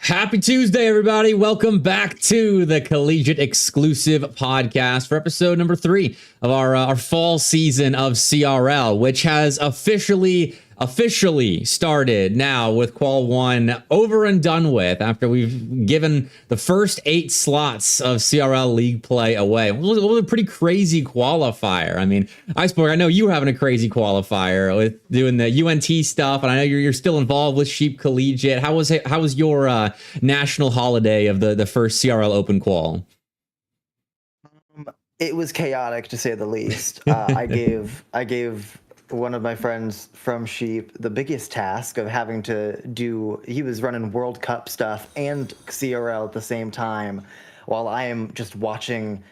Happy Tuesday, everybody. Welcome back to the Collegiate exclusive podcast for episode number 3 of our fall season of CRL, which has officially officially started now with Qual 1 over and done with after we've given the first 8 slots of CRL League play away. It was a pretty crazy qualifier. I mean, Iceborg, I know you were having a crazy qualifier with doing the UNT stuff, and I know you're still involved with Sheep Collegiate. How was your national holiday of the first CRL Open Qual? It was chaotic, to say the least. I gave one of my friends from Sheep the biggest task of having to do. He was running World Cup stuff and CRL at the same time, while I am just watching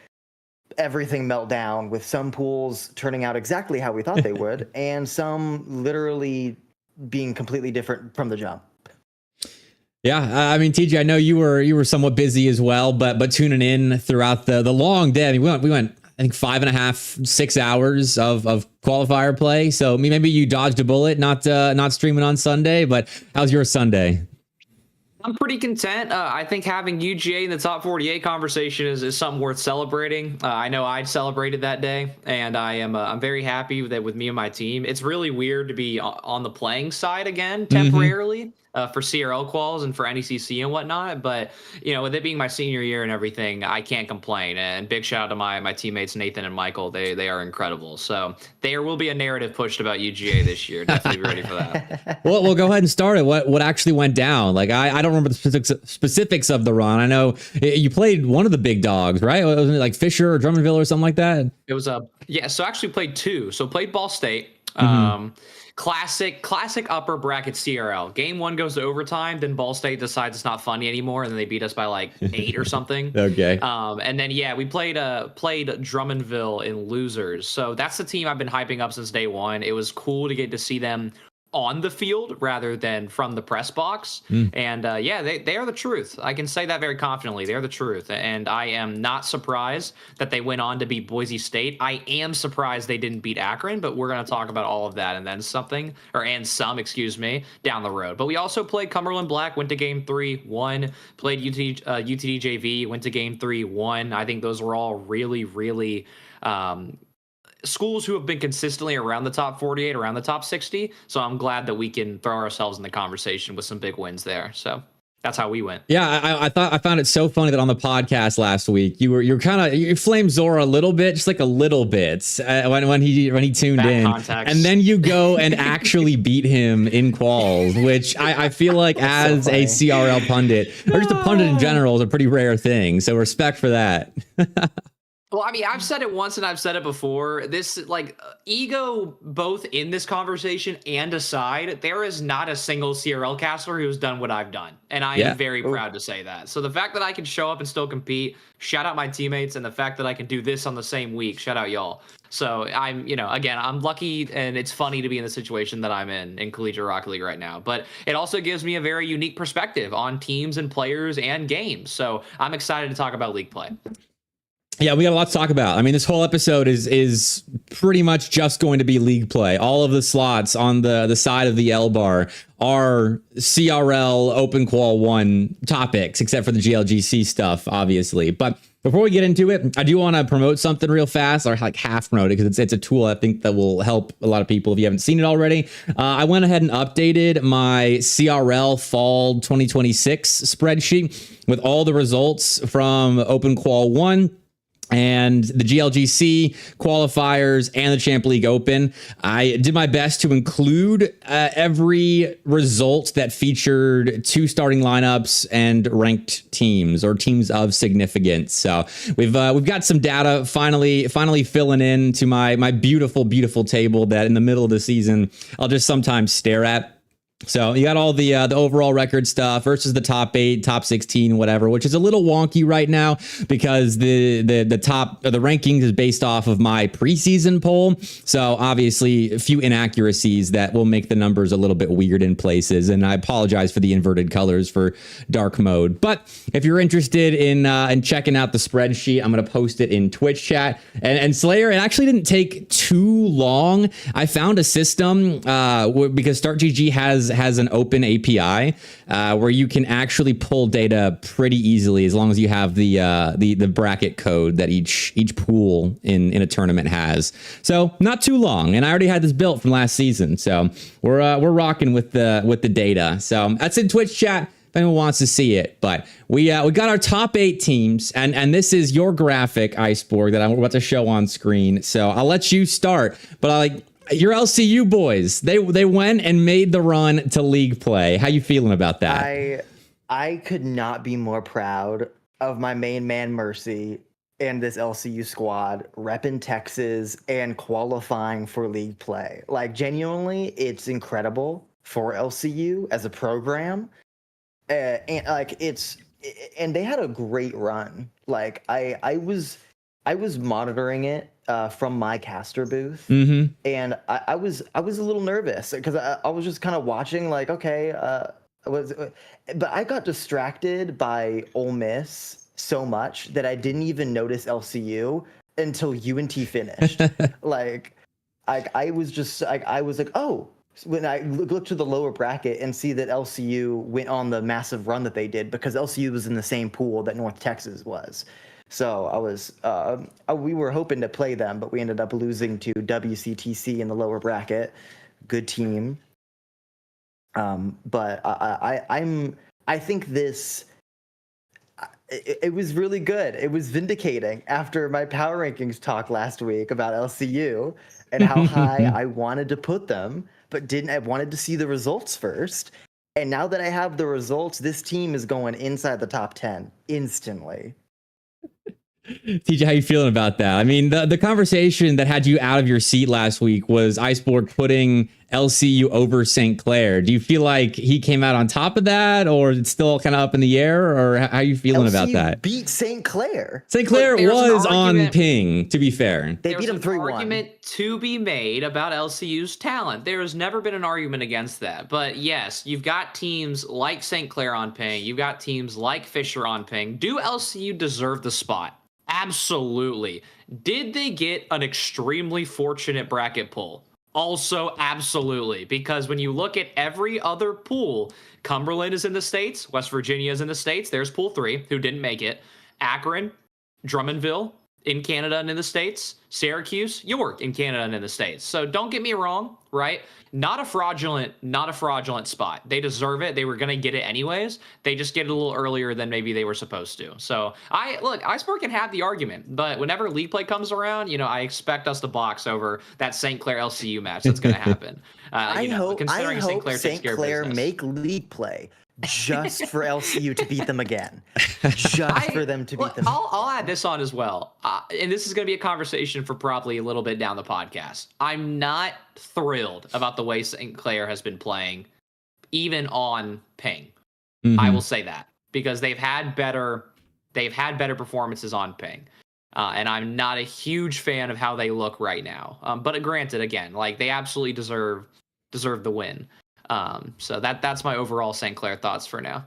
everything melt down, with some pools turning out exactly how we thought they would, and some literally being completely different from the jump. Yeah, I mean, TJ, I know you were somewhat busy as well, but tuning in throughout the long day. I mean, we went I think 5.5, 6 hours of qualifier play. So maybe you dodged a bullet, not streaming on Sunday. But how's your Sunday? I'm pretty content. I think having UGA in the top 48 conversation is something worth celebrating. I know I celebrated that day, and I'm very happy that with me and my team. It's really weird to be on the playing side again temporarily. For CRL quals and for NECC and whatnot, but with it being my senior year and everything, I can't complain. And big shout out to my teammates Nathan and Michael. They are incredible. So there will be a narrative pushed about UGA this year. Definitely be ready for that. Well, we'll go ahead and start it. What actually went down? Like I don't remember the specifics of the run. I know you played one of the big dogs, right? Wasn't it like Fisher or Drummondville or something like that? It was yeah. So actually played 2. So played Ball State. Classic upper bracket CRL. Game 1 goes to overtime, then Ball State decides it's not funny anymore, and then they beat us by like 8 or something. Okay. And then we played Drummondville in losers. So that's the team I've been hyping up since day one. It was cool to get to see them on the field rather than from the press box. And they are the truth. I can say that very confidently. They're the truth. And I am not surprised that they went on to beat Boise State. I am surprised they didn't beat Akron, but we're going to talk about all of that and then some, down the road. But we also played Cumberland Black, went to game 3, won, played UTDJV, went to game 3, won. I think those were all really, really schools who have been consistently around the top 48, around the top 60. So I'm glad that we can throw ourselves in the conversation with some big wins there. So that's how we went. Yeah, I found it so funny that on the podcast last week you flamed Zora a little bit, just like a little bit when he tuned in, context. And then you go and actually beat him in quals, which I feel like as a CRL pundit or just a pundit in general is a pretty rare thing. So respect for that. Well, I mean, I've said it once and I've said it before. This, ego, both in this conversation and aside, there is not a single CRL caster who's done what I've done. And I am very proud to say that. So the fact that I can show up and still compete, shout out my teammates, and the fact that I can do this on the same week, shout out y'all. So I'm, again, I'm lucky, and it's funny to be in the situation that I'm in Collegiate Rocket League right now. But it also gives me a very unique perspective on teams and players and games. So I'm excited to talk about league play. Yeah, we got a lot to talk about. I mean, this whole episode is pretty much just going to be league play. All of the slots on the side of the L bar are CRL Open Qual 1 topics, except for the GLGC stuff, obviously. But before we get into it, I do want to promote something real fast, or like half promote it, because it's a tool I think that will help a lot of people if you haven't seen it already. I went ahead and updated my CRL Fall 2026 spreadsheet with all the results from Open Qual 1. And the GLGC qualifiers and the Champ League Open. I did my best to include every result that featured 2 starting lineups and ranked teams or teams of significance. So we've got some data finally filling in to my beautiful table that in the middle of the season I'll just sometimes stare at. So you got all the overall record stuff versus the top 8, top 16, whatever, which is a little wonky right now because the top the rankings is based off of my preseason poll. So obviously a few inaccuracies that will make the numbers a little bit weird in places. And I apologize for the inverted colors for dark mode. But if you're interested in checking out the spreadsheet, I'm going to post it in Twitch chat. And Slayer, it actually didn't take too long. I found a system because StartGG has has an open API where you can actually pull data pretty easily as long as you have the bracket code that each pool in a tournament has. So not too long, and I already had this built from last season, so we're rocking with the data. So that's in Twitch chat if anyone wants to see it. But we got our top 8 teams, and this is your graphic, Iceborg, that I'm about to show on screen. So I'll let you start, but your LCU boys, they went and made the run to league play. How you feeling about that? I could not be more proud of my main man Mercy and this LCU squad repping Texas and qualifying for league play. Like, genuinely, it's incredible for LCU as a program. And they had a great run. Like, I was monitoring it from my caster booth, and I was a little nervous because I was just kind of watching, like, okay, but I got distracted by Ole Miss so much that I didn't even notice LCU until UNT finished. I was like, oh. When I look to the lower bracket and see that LCU went on the massive run that they did, because LCU was in the same pool that North Texas was. So we were hoping to play them, but we ended up losing to WCTC in the lower bracket. Good team. But I think this, it was really good. It was vindicating after my power rankings talk last week about LCU and how high I wanted to put them, but I wanted to see the results first. And now that I have the results, this team is going inside the top 10 instantly. TJ, how you feeling about that? I mean, the conversation that had you out of your seat last week was Iceborg putting LCU over St. Clair. Do you feel like he came out on top of that, or it's still kind of up in the air, or how are you feeling about that? Beat St. Clair. St. Clair was on ping, to be fair. They beat him 3-1. There's an argument to be made about LCU's talent. There has never been an argument against that. But yes, you've got teams like St. Clair on ping. You've got teams like Fisher on ping. Do LCU deserve the spot? Absolutely. Did they get an extremely fortunate bracket pull? Also, absolutely. Because when you look at every other pool, Cumberland is in the States, West Virginia is in the States. There's pool 3, who didn't make it. Akron, Drummondville in Canada and in the States. Syracuse, York in Canada and in the States. So don't get me wrong, right? Not a fraudulent spot. They deserve it. They were going to get it anyways. They just get it a little earlier than maybe they were supposed to. So Iceborg can have the argument, but whenever league play comes around, I expect us to box over that St. Clair LCU match that's going to happen. I hope St. Clair make league play just for LCU to beat them again. For them to beat them. I'll add this on as well. And this is going to be a conversation for probably a little bit down the podcast. I'm not thrilled about the way St. Clair has been playing, even on ping. I will say that, because they've had better performances on ping. And I'm not a huge fan of how they look right now. But granted, again, they absolutely deserve the win. So that's my overall St. Clair thoughts for now.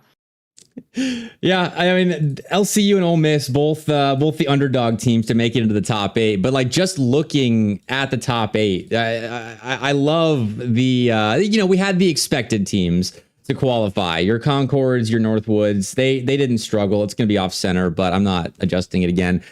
Yeah, I mean, LCU and Ole Miss, both the underdog teams to make it into the top 8. But just looking at the top 8, I love the we had the expected teams to qualify. Your Concords, your Northwoods, they didn't struggle. It's going to be off center, but I'm not adjusting it again.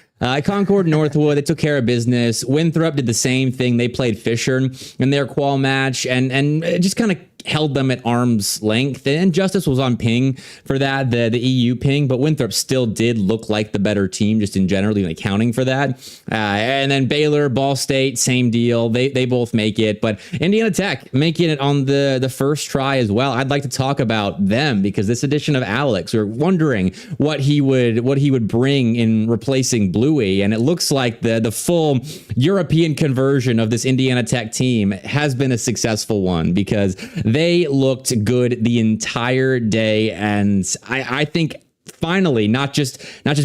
Concord, Northwood, they took care of business. Winthrop did the same thing. They played Fisher in their qual match and just kind of held them at arm's length. And Justice was on ping for that, the EU ping, but Winthrop still did look like the better team just in general, even accounting for that. And then Baylor, Ball State, same deal. They both make it, but Indiana Tech making it on the first try as well. I'd like to talk about them because this edition of Alex, we're wondering what he would bring in replacing Bluey. And it looks like the full European conversion of this Indiana Tech team has been a successful one because they looked good the entire day, and I think finally not just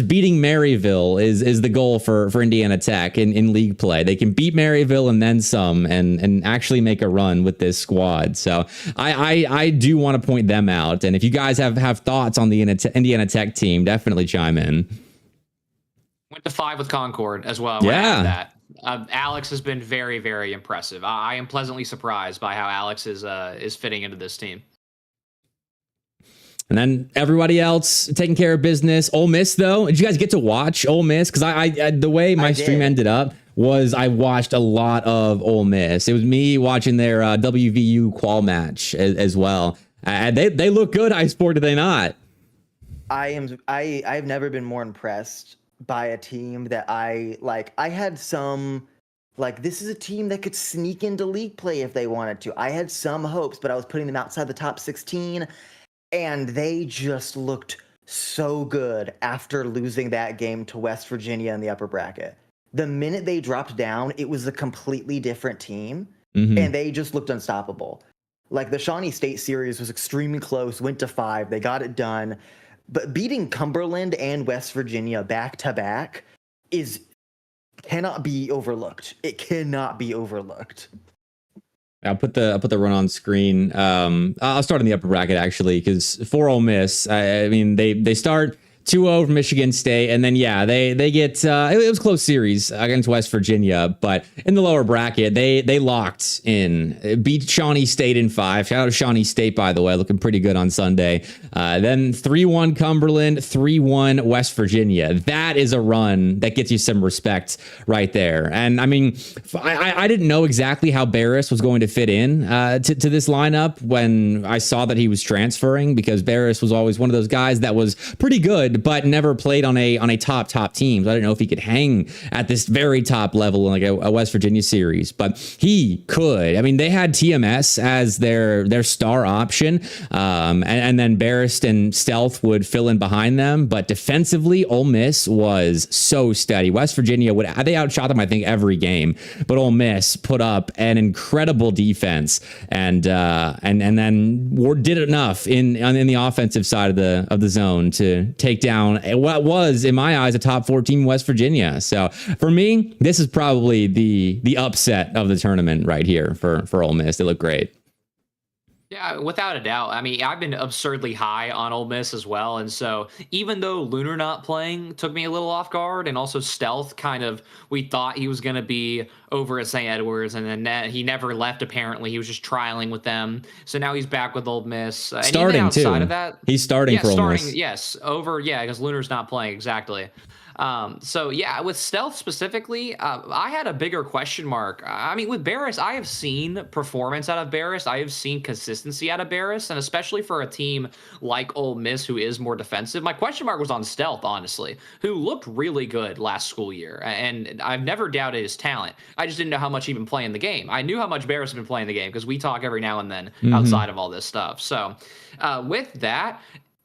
beating Maryville is the goal for Indiana Tech in league play. They can beat Maryville and then some, and actually make a run with this squad. So I do want to point them out, and if you guys have thoughts on the Indiana Tech team, definitely chime in. Went to 5 with Concord as well. Yeah. Alex has been very, very impressive. I am pleasantly surprised by how Alex is fitting into this team. And then everybody else taking care of business. Ole Miss, though, did you guys get to watch Ole Miss? Because I the way my stream ended up was I watched a lot of Ole Miss. It was me watching their WVU qual match as well. They look good, Iceborg, do they not? I've never been more impressed by a team that I had some, like, this is a team that could sneak into league play if they wanted to. I had some hopes, but I was putting them outside the top 16, and they just looked so good after losing that game to West Virginia in the upper bracket. The minute they dropped down, it was a completely different team, and they just looked unstoppable. Like, the Shawnee State series was extremely close, went to 5, they got it done. But beating Cumberland and West Virginia back to back cannot be overlooked. It cannot be overlooked. I'll put the run on screen. I'll start in the upper bracket actually, because for Ole Miss, I mean they start 2-0 from Michigan State, and then they get it was a close series against West Virginia, but in the lower bracket they locked in, beat Shawnee State in 5. Shout out to Shawnee State, by the way, looking pretty good on Sunday. Then 3-1 Cumberland, 3-1 West Virginia. That is a run that gets you some respect right there. And I mean, I didn't know exactly how Barris was going to fit in to this lineup when I saw that he was transferring, because Barris was always one of those guys that was pretty good but never played on a top team. So I didn't know if he could hang at this very top level in like a West Virginia series, but he could. I mean, they had TMS as their star option, and then Barrist and Stealth would fill in behind them. But defensively, Ole Miss was so steady. West Virginia they outshot them, I think, every game, but Ole Miss put up an incredible defense and then did enough in the offensive side of the zone to take down what was, in my eyes, a top 14 West Virginia. So for me, this is probably the upset of the tournament right here for Ole Miss. They look great. Yeah, without a doubt. I mean, I've been absurdly high on Ole Miss as well. And so even though Lunar not playing took me a little off guard, and also Stealth we thought he was going to be over at St. Edwards, and then he never left, apparently. He was just trialing with them. So now he's back with Ole Miss. Starting, outside too. Of that, he's starting for Ole Miss. Yes, because Lunar's not playing, exactly. So yeah, with Stealth specifically, I had a bigger question mark. I mean, with Barris, I have seen performance out of Barris. I have seen consistency out of Barris, and especially for a team like Ole Miss, who is more defensive. My question mark was on Stealth, honestly, who looked really good last school year, and I've never doubted his talent. I just didn't know how much he'd been playing the game. I knew how much Barris had been playing the game because we talk every now and then outside of all this stuff. So with that,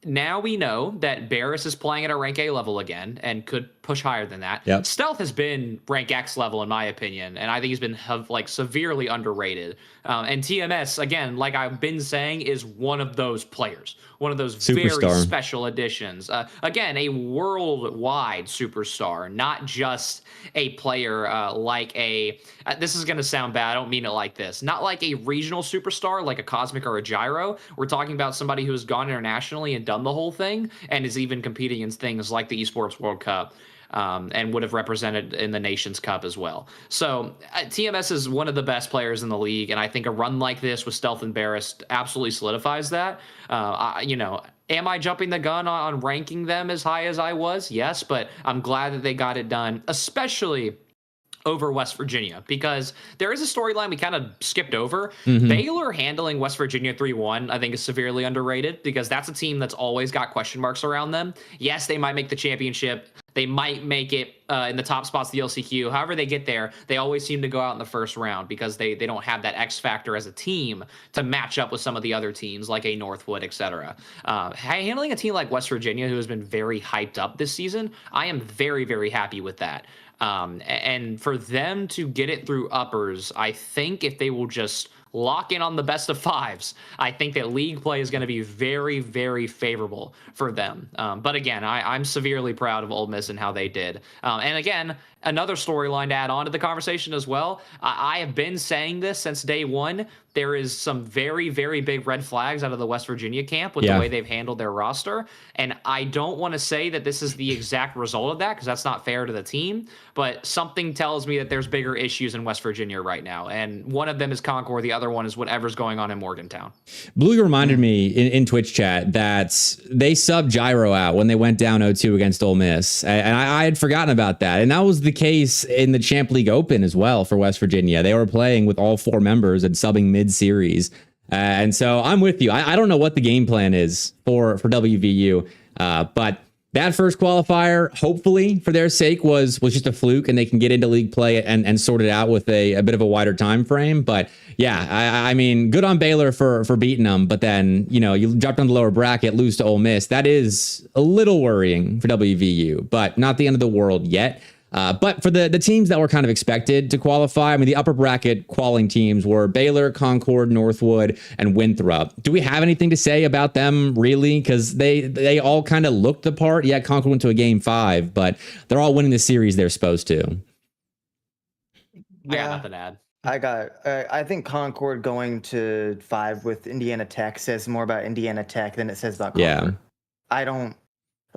now we know that Barris is playing at a rank A level again and could push higher than that. Yep. Stealth has been rank X level, in my opinion, and I think he's been severely underrated. And TMS, again, like I've been saying, is one of those players, one of those superstar. Very special additions. Again, a worldwide superstar, not just a player like a. This is going to sound bad. I don't mean it like this. Not like a regional superstar like a Cosmic or a Gyro. We're talking about somebody who has gone internationally and done the whole thing and is even competing in things like the Esports World Cup. And would have represented in the Nations Cup as well. So TMS is one of the best players in the league, and I think a run like this with Stealth and Barris absolutely solidifies that. Am I jumping the gun on ranking them as high as I was? Yes, but I'm glad that they got it done, especially over West Virginia, because there is a storyline we kind of skipped over. Baylor handling West Virginia 3-1, I think, is severely underrated, because that's a team that's always got question marks around them. Yes, they might make the championship. They might make it in the top spots of the LCQ. However they get there, they always seem to go out in the first round because they don't have that X factor as a team to match up with some of the other teams like a Northwood, etc. Handling a team like West Virginia, who has been very hyped up this season, I am very, very happy with that. And for them to get it through uppers, I think if they will just lock in on the best of fives, I think that league play is going to be very, very favorable for them. But again, I'm severely proud of Ole Miss and how they did. And again, another storyline to add on to the conversation as well. I have been saying this since day one. There is some very, very big red flags out of the West Virginia camp with the way they've handled their roster. And I don't want to say that this is the exact result of that, because that's not fair to the team. But something tells me that there's bigger issues in West Virginia right now. And one of them is Concord. The other other one is whatever's going on in Morgantown. Blue reminded me in Twitch chat that they subbed Gyro out when they went down 0-2 against Ole Miss. And I had forgotten about that. And that was the case in the Champ League Open as well for West Virginia. They were playing with all 4 members and subbing mid-series. And so I'm with you. I don't know what the game plan is for WVU, but that first qualifier, hopefully for their sake, was just a fluke, and they can get into league play and sort it out with a bit of a wider time frame. But yeah, I mean, good on Baylor for beating them. But then, you dropped on the lower bracket, lose to Ole Miss. That is a little worrying for WVU, but not the end of the world yet. But for the teams that were kind of expected to qualify, I mean, the upper bracket qualifying teams were Baylor, Concord, Northwood, and Winthrop. Do we have anything to say about them, really? Because they all kind of looked the part. Yeah, Concord went to a game 5, but they're all winning the series they're supposed to. I got nothing to add. I think Concord going to 5 with Indiana Tech says more about Indiana Tech than it says about Concord. Yeah. I don't...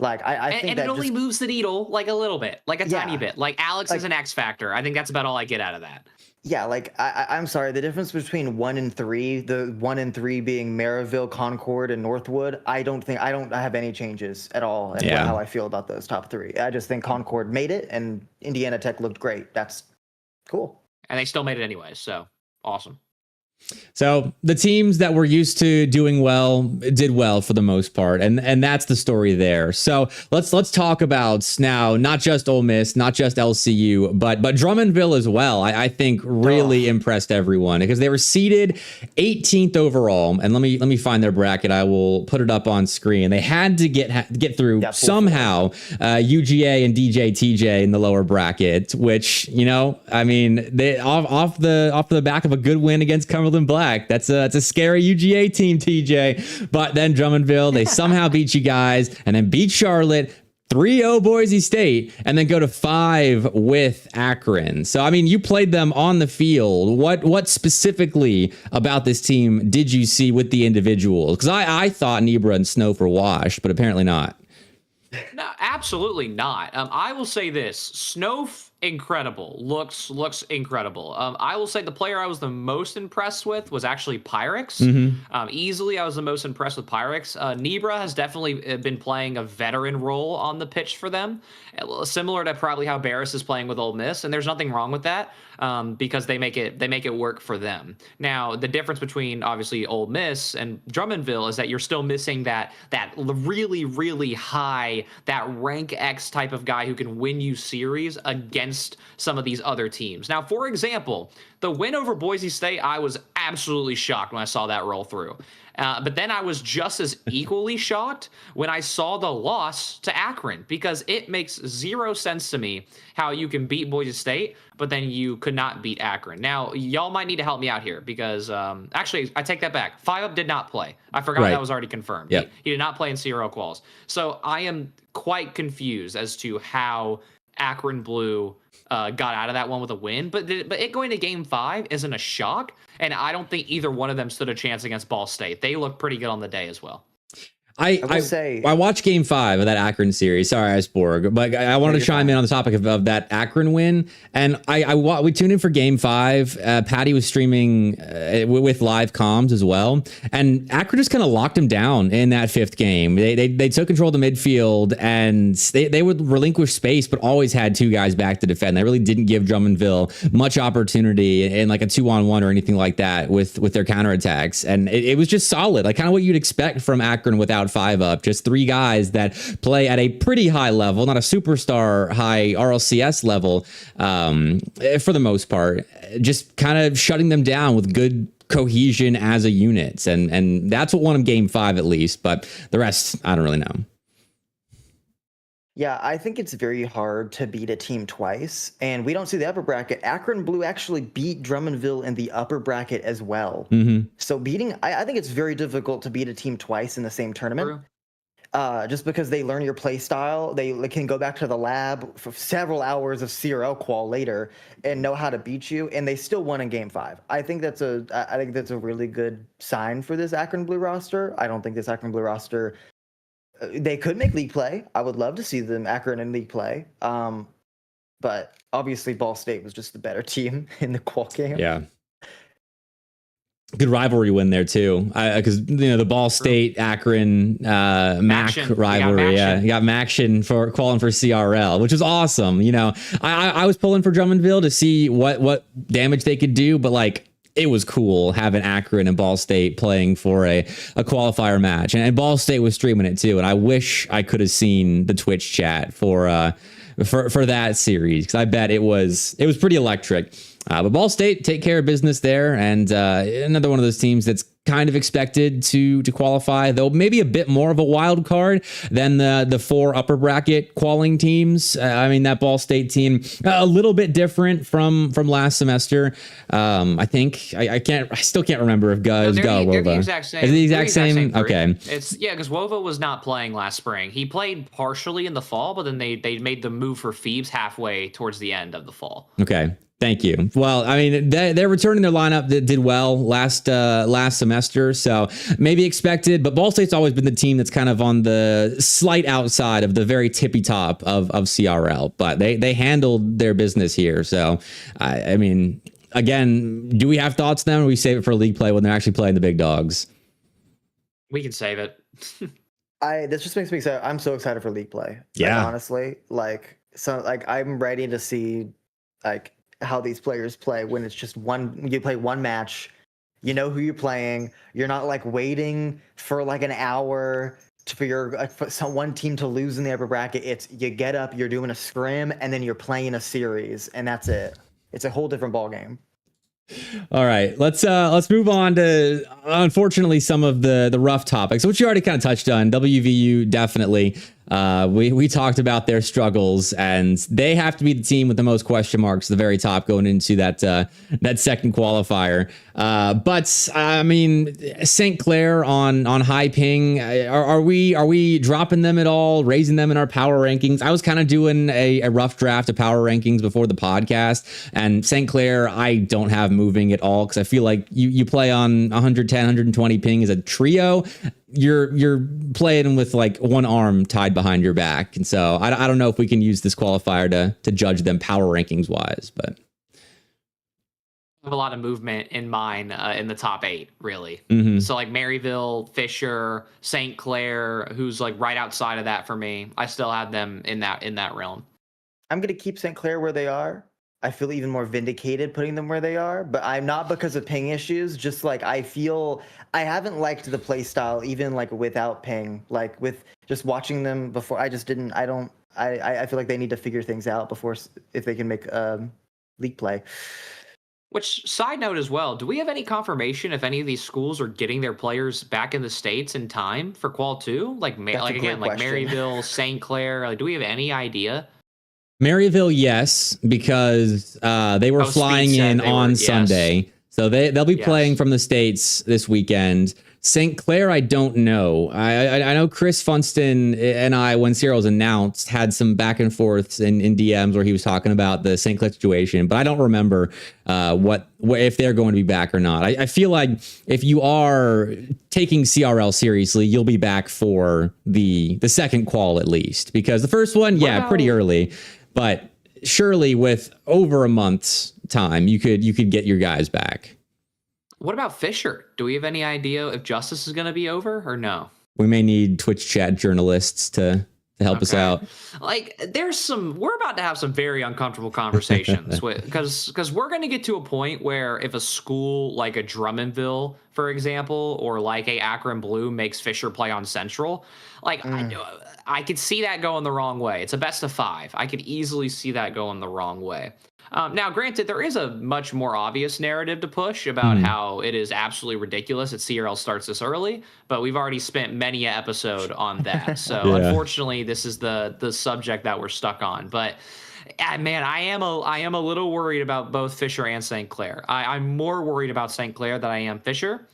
I think and that it only moves the needle like a little bit, like a tiny bit. Like Alex is an X factor. I think that's about all I get out of that. Yeah, I'm sorry. The difference between 1 and 3, the 1 and 3 being Maryville, Concord, and Northwood, I don't have any changes at all in how I feel about those top 3. I just think Concord made it, and Indiana Tech looked great. That's cool. And they still made it anyway, so awesome. So the teams that were used to doing well did well for the most part, and that's the story there. So let's talk about now not just Ole Miss, not just LCU, but Drummondville as well. I think really impressed everyone because they were seeded 18th overall, and let me find their bracket. I will put it up on screen. They had to get through somehow UGA and DJTJ in the lower bracket, which I mean they off the back of a good win against Cumberland Black. That's a scary UGA team, TJ. But then Drummondville, they somehow beat you guys and then beat Charlotte, 3-0 Boise State, and then go to 5 with Akron. So, I mean, you played them on the field. What specifically about this team did you see with the individuals? Because I thought Nebra and Snow were washed, but apparently not. No, absolutely not. I will say this: Snowf, incredible, looks incredible. I will say the player I was the most impressed with was actually Pyrex. Easily, I was the most impressed with Pyrex. Nebra has definitely been playing a veteran role on the pitch for them, similar to probably how Barris is playing with Ole Miss, and there's nothing wrong with that because they make it work for them. Now, the difference between obviously Ole Miss and Drummondville is that you're still missing that really, really high, that rank X type of guy who can win you series against some of these other teams. Now, for example, the win over Boise State, I was absolutely shocked when I saw that roll through. But then I was just as equally shocked when I saw the loss to Akron, because it makes zero sense to me how you can beat Boise State, but then you could not beat Akron. Now, y'all might need to help me out here because actually, I take that back. 5UP did not play. I forgot that was already confirmed. Yep. He did not play in CRL quals. So I am quite confused as to how Akron Blue got out of that one with a win, but it going to game 5 isn't a shock, and I don't think either one of them stood a chance against Ball State. They looked pretty good on the day as well. I watched game 5 of that Akron series. Sorry, Iceborg, but I wanted to chime in on the topic of that Akron win. And we tuned in for game 5. Patty was streaming with live comms as well. And Akron just kind of locked him down in that 5th game. They took control of the midfield, and they would relinquish space, but always had 2 guys back to defend. They really didn't give Drummondville much opportunity in like a 2-on-1 or anything like that with their counterattacks. And it was just solid, like kind of what you'd expect from Akron without 5UP. Just 3 guys that play at a pretty high level, not a superstar high RLCS level for the most part, just kind of shutting them down with good cohesion as a unit. And that's what won them game 5 at least, but the rest, I don't really know. Yeah, I think it's very hard to beat a team twice, and we don't see the upper bracket. Akron Blue actually beat Drummondville in the upper bracket as well. So I think it's very difficult to beat a team twice in the same tournament. Just because they learn your play style, they can go back to the lab for several hours of CRL qual later and know how to beat you, and they still won in game 5. I think that's a really good sign for this Akron Blue roster. I don't think this Akron Blue roster. They could make league play. I would love to see them Akron in league play. But obviously Ball State was just the better team in the qual game. Yeah. Good rivalry win there too, because the Ball State Akron Mac rivalry. Yeah, you got Maction for calling for CRL, which was awesome. I was pulling for Drummondville to see what damage they could do, but like it was cool having Akron and Ball State playing for a qualifier match, and Ball State was streaming it too. And I wish I could have seen the Twitch chat for that series, because I bet it was pretty electric. But Ball State take care of business there, and another one of those teams that's kind of expected to qualify, though maybe a bit more of a wild card than the 4 upper bracket qualifying teams. I mean, that Ball State team a little bit different from last semester. I think I still can't remember if Gus they're Wova. the exact same. Is it the exact same? Okay. It's because Wova was not playing last spring. He played partially in the fall, but then they made the move for Phoebes halfway towards the end of the fall. Okay. Thank you. Well, I mean, they're returning their lineup that did well last semester, so maybe expected. But Ball State's always been the team that's kind of on the slight outside of the very tippy top of CRL. But they handled their business here. So, I mean, again, do we have thoughts then, or we save it for league play when they're actually playing the big dogs? We can save it. This just makes me excited. I'm so excited for league play. Yeah, like, honestly, I'm ready to see how these players play when it's just you play one match, you know who you're playing, you're not like waiting for like an hour for one team to lose in the upper bracket. It's you get up, you're doing a scrim, and then you're playing a series, and that's it. It's a whole different ball game. All right, let's move on to, unfortunately, some of the rough topics, which you already kind of touched on. WVU, definitely. We talked about their struggles, and they have to be the team with the most question marks at the very top going into that second qualifier. But I mean, St. Clair on high ping, are we dropping them at all, raising them in our power rankings? I was kind of doing a rough draft of power rankings before the podcast, and St. Clair I don't have moving at all, because I feel like you play on 110, 120 ping as a trio. You're playing with like one arm tied behind your back, and so I don't know if we can use this qualifier to judge them power rankings wise, but I have a lot of movement in mine in the top 8, really. Mm-hmm. So like Maryville, Fisher, St. Clair, who's like right outside of that for me. I still have them in that realm. I'm gonna keep St. Clair where they are. I feel even more vindicated putting them where they are, but I'm not because of ping issues. Just like I feel I haven't liked the play style, even like without ping, like with just watching them before. I feel like they need to figure things out before, if they can make league play. Which, side note as well, do we have any confirmation if any of these schools are getting their players back in the States in time for Qual 2? Like Maryville, St. Clair, do we have any idea? Maryville, yes, because they were flying in on Sunday. So they'll be playing from the States this weekend. St. Clair, I don't know. I know Chris Funston and I, when CRL was announced, had some back and forths in DMs where he was talking about the St. Clair situation, but I don't remember what if they're going to be back or not. I feel like if you are taking CRL seriously, you'll be back for the second qual at least, because the first one, pretty early, but surely with over a month's time, you could get your guys back. What about Fisher? Do we have any idea if Justice is going to be over or no? We may need Twitch chat journalists to help us out. Like, we're about to have some very uncomfortable conversations because we're going to get to a point where if a school like a Drummondville, for example, or like a Akron Blue makes Fisher play on Central, like I could see that going the wrong way. It's a best of 5. I could easily see that going the wrong way. Now, granted, there is a much more obvious narrative to push about how it is absolutely ridiculous that CRL starts this early, but we've already spent many an episode on that. So, unfortunately, this is the subject that we're stuck on. But man, I am a little worried about both Fisher and St. Clair. I'm more worried about St. Clair than I am Fisher,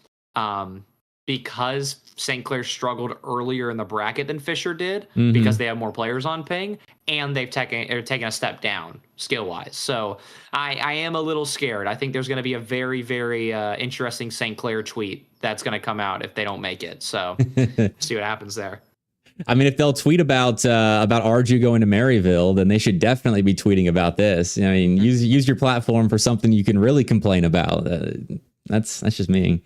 because St. Clair struggled earlier in the bracket than Fisher did because they have more players on ping, and they've taken a step down skill-wise. So I am a little scared. I think there's going to be a very, very interesting St. Clair tweet that's going to come out if they don't make it. So see what happens there. I mean, if they'll tweet about Arju going to Maryville, then they should definitely be tweeting about this. I mean, use your platform for something you can really complain about. That's just me.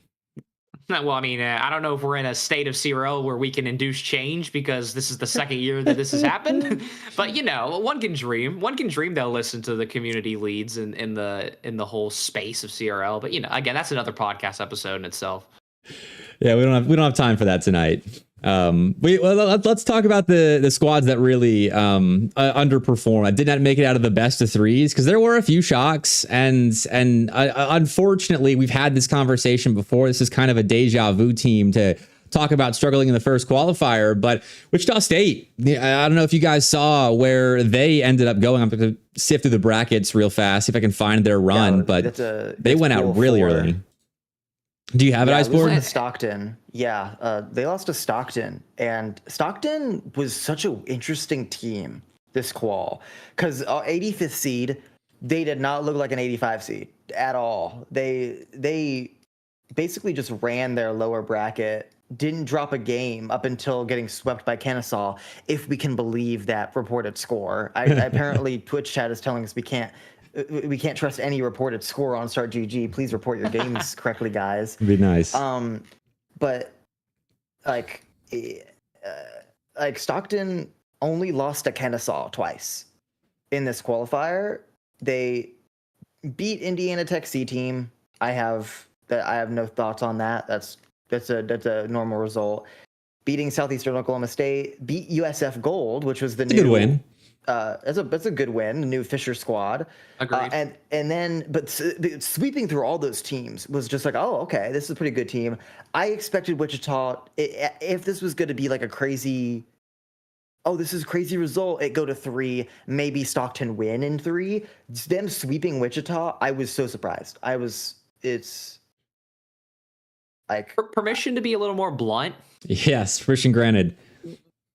Well, I mean, I don't know if we're in a state of CRL where we can induce change because this is the second year that this has happened. But one can dream. One can dream they'll listen to the community leads in the whole space of CRL. But again, that's another podcast episode in itself. Yeah, we don't have time for that tonight. Let's talk about the squads that really underperformed. I did not make it out of the best of threes because there were a few shocks, and unfortunately, we've had this conversation before. This is kind of a deja vu team to talk about struggling in the first qualifier, but Wichita State, I don't know if you guys saw where they ended up going. I'm going to sift through the brackets real fast, see if I can find their run, but they went out really early. Do you have it, Iceborg? To Stockton. Yeah, they lost to Stockton, and Stockton was such an interesting team this qual because 85th seed, they did not look like an 85 seed at all. They basically just ran their lower bracket, didn't drop a game up until getting swept by Kennesaw, if we can believe that reported score. Apparently, Twitch chat is telling us we can't trust any reported score on Start GG. Please report your games correctly, guys. It'd be nice. But like Stockton only lost to Kennesaw twice in this qualifier. They beat Indiana Tech C team. I have no thoughts on that. That's a normal result. Beating Southeastern Oklahoma State, beat USF Gold, which was the new good win. That's a good win. The new Fisher squad. Agreed. And then, but sweeping through all those teams was just like, oh, okay, this is a pretty good team. I expected Wichita, if this was going to be like a crazy, this is a crazy result, it go to 3, maybe Stockton win in 3. Them sweeping Wichita, I was so surprised. It's like permission to be a little more blunt. Yes, permission granted.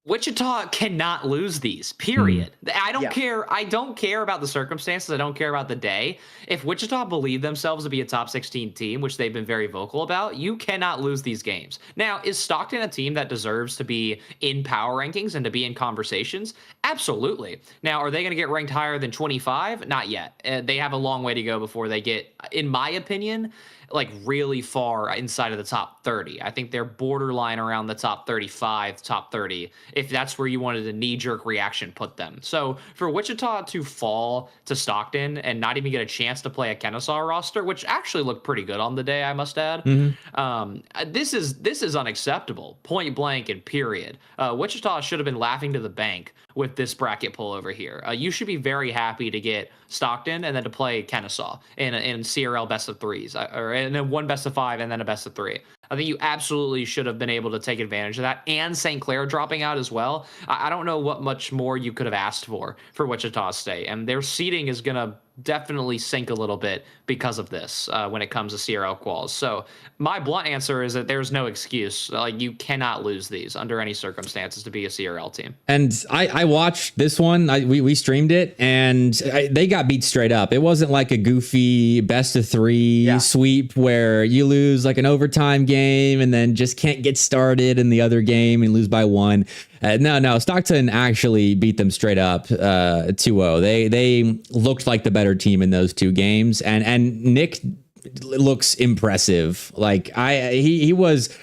Wichita cannot lose these, period. I don't care. I don't care about the circumstances. I don't care about the day. If Wichita believe themselves to be a top 16 team, which they've been very vocal about, you cannot lose these games. Now, is Stockton a team that deserves to be in power rankings and to be in conversations? Absolutely. Now, are they going to get ranked higher than 25? Not yet. They have a long way to go before they get, in my opinion, like really far inside of the top 30. I think they're borderline around the top 35, top 30, if that's where you wanted a knee-jerk reaction put them. So for Wichita to fall to Stockton and not even get a chance to play a Kennesaw roster, which actually looked pretty good on the day, I must add, this is unacceptable, point blank and period. Wichita should have been laughing to the bank with this bracket pull over here. You should be very happy to get Stockton and then to play Kennesaw in CRL best of threes, and then one best of 5 and then a best of 3. I think you absolutely should have been able to take advantage of that, and St. Clair dropping out as well. I don't know what much more you could have asked for Wichita State, and their seeding is going to definitely sink a little bit because of this when it comes to CRL quals. So my blunt answer is that there's no excuse. Like, you cannot lose these under any circumstances to be a CRL team. And I watched this one. We streamed it, and they got beat straight up. It wasn't like a goofy best of 3 sweep where you lose like an overtime game and then just can't get started in the other game and lose by 1. No, Stockton actually beat them straight up 2-0. They looked like the better team in those 2 games, and Nick looks impressive. Like he was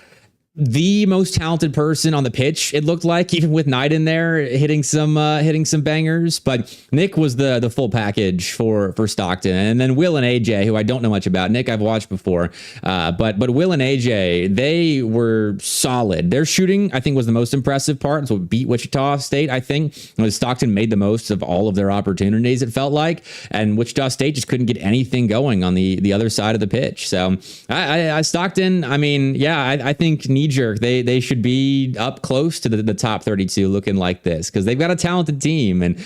the most talented person on the pitch, it looked like, even with Knight in there hitting some bangers. But Nick was the full package for Stockton. And then Will and AJ, who I don't know much about. Nick I've watched before, but Will and AJ, they were solid. Their shooting, I think, was the most impressive part. So it beat Wichita State, I think. Stockton made the most of all of their opportunities, it felt like, and Wichita State just couldn't get anything going on the other side of the pitch. So I Stockton, I mean, yeah, I think knee-jerk, they should be up close to the top 32 looking like this, because they've got a talented team, and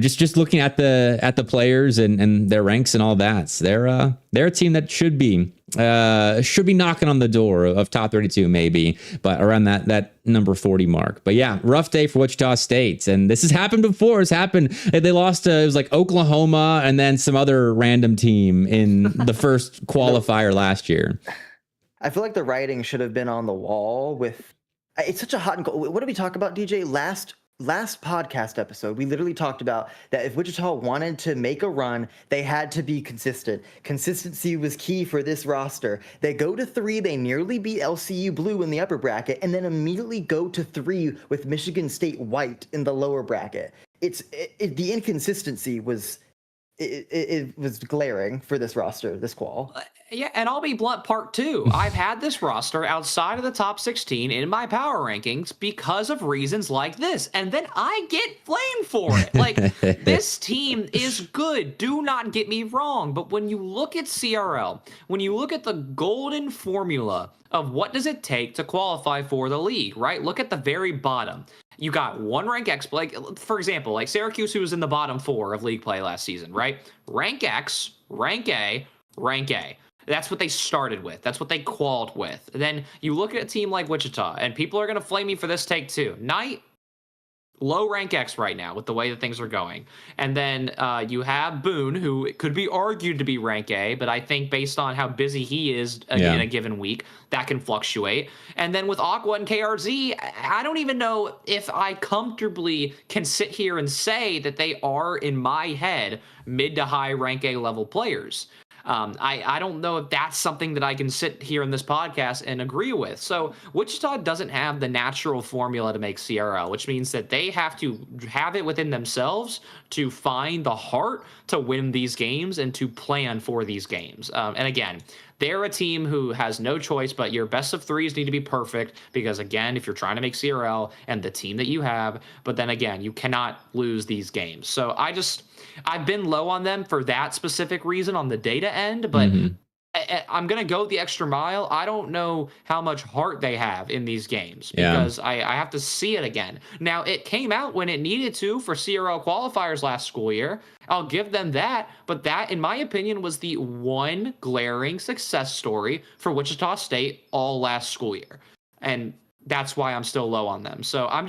just looking at the players and their ranks and all that, they're a team that should be knocking on the door of top 32 maybe, but around that number 40 mark. But yeah, rough day for Wichita State, and this has happened before. They lost to, it was like Oklahoma and then some other random team in the first qualifier last year. I feel like the writing should have been on the wall with, it's such a hot and cold. What did we talk about, DJ? last podcast episode, we literally talked about that if Wichita wanted to make a run, they had to be consistent. Consistency was key for this roster. They go to 3, they nearly beat LCU Blue in the upper bracket, and then immediately go to 3 with Michigan State White in the lower bracket. The inconsistency was it was glaring for this roster, this qual. Yeah, and I'll be blunt, part 2. I've had this roster outside of the top 16 in my power rankings because of reasons like this, and then I get flamed for it. Like, this team is good, do not get me wrong, but when you look at CRL, when you look at the golden formula of what does it take to qualify for the league, right? Look at the very bottom. You got one rank X, like, for example, like Syracuse, who was in the bottom 4 of league play last season, right? Rank X, rank A, rank A. That's what they started with. That's what they qualified with. Then you look at a team like Wichita, and people are going to flame me for this take too. Knight, low rank X right now with the way that things are going. And then you have Boone, who could be argued to be rank A, but I think based on how busy he is in a given week, that can fluctuate. And then with Aqua and KRZ, I don't even know if I comfortably can sit here and say that they are, in my head, mid to high rank A level players. I don't know if that's something that I can sit here in this podcast and agree with. So Wichita doesn't have the natural formula to make CRL, which means that they have to have it within themselves to find the heart to win these games and to plan for these games. And again, they're a team who has no choice, but your best of 3s need to be perfect because, again, if you're trying to make CRL and the team that you have, but then again, you cannot lose these games. So I've been low on them for that specific reason on the data end, but I'm going to go the extra mile. I don't know how much heart they have in these games because I have to see it again. Now, it came out when it needed to for CRL qualifiers last school year. I'll give them that, but that, in my opinion, was the one glaring success story for Wichita State all last school year. And that's why I'm still low on them. So I'm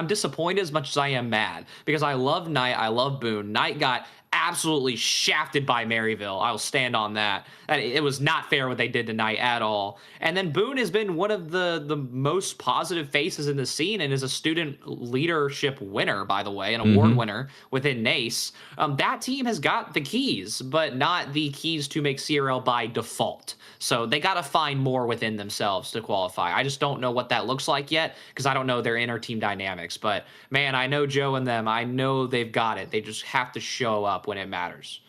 disappointed as much as I am mad because I love Knight. I love Boone. Knight got absolutely shafted by Maryville. I'll stand on that. It was not fair what they did tonight at all. And then Boone has been one of the most positive faces in the scene and is a student leadership winner, by the way, an award winner within NACE. That team has got the keys, but not the keys to make CRL by default. So they got to find more within themselves to qualify. I just don't know what that looks like yet because I don't know their inner team dynamics. But, man, I know Joe and them. I know they've got it. They just have to show up when it matters.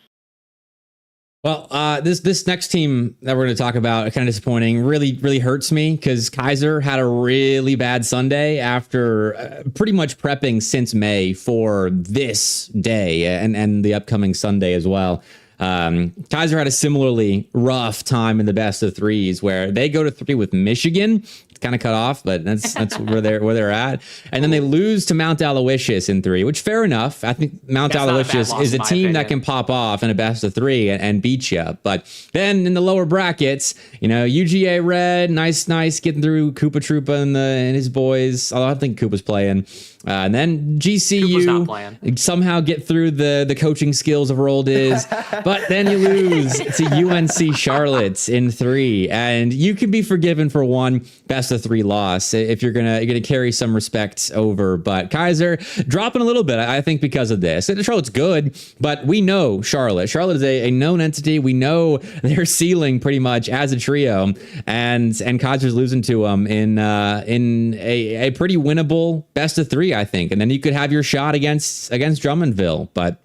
Well, this next team that we're going to talk about, kind of disappointing, really hurts me because Kaiser had a really bad Sunday after pretty much prepping since May for this day and the upcoming Sunday as well. Kaiser had a similarly rough time in the best of 3s where they go to 3 with Michigan. It's kind of cut off, but that's where they're at. And then they lose to Mount Aloysius in 3, which fair enough. I think Mount Aloysius is a team that can pop off in a best of 3 and beat you. But then in the lower brackets, UGA Red, nice getting through Koopa Troopa and his boys. Although I don't think Koopa's playing. And then GCU somehow get through the coaching skills of Roldiz, but then you lose to UNC Charlotte in 3, and you could be forgiven for one best of 3 loss if you're gonna carry some respect over. But Kaiser dropping a little bit, I think, because of this. Charlotte's good, but we know Charlotte. Charlotte is a known entity. We know their ceiling pretty much as a trio, and Kaiser's losing to them in a pretty winnable best of 3. I think, and then you could have your shot against Drummondville, but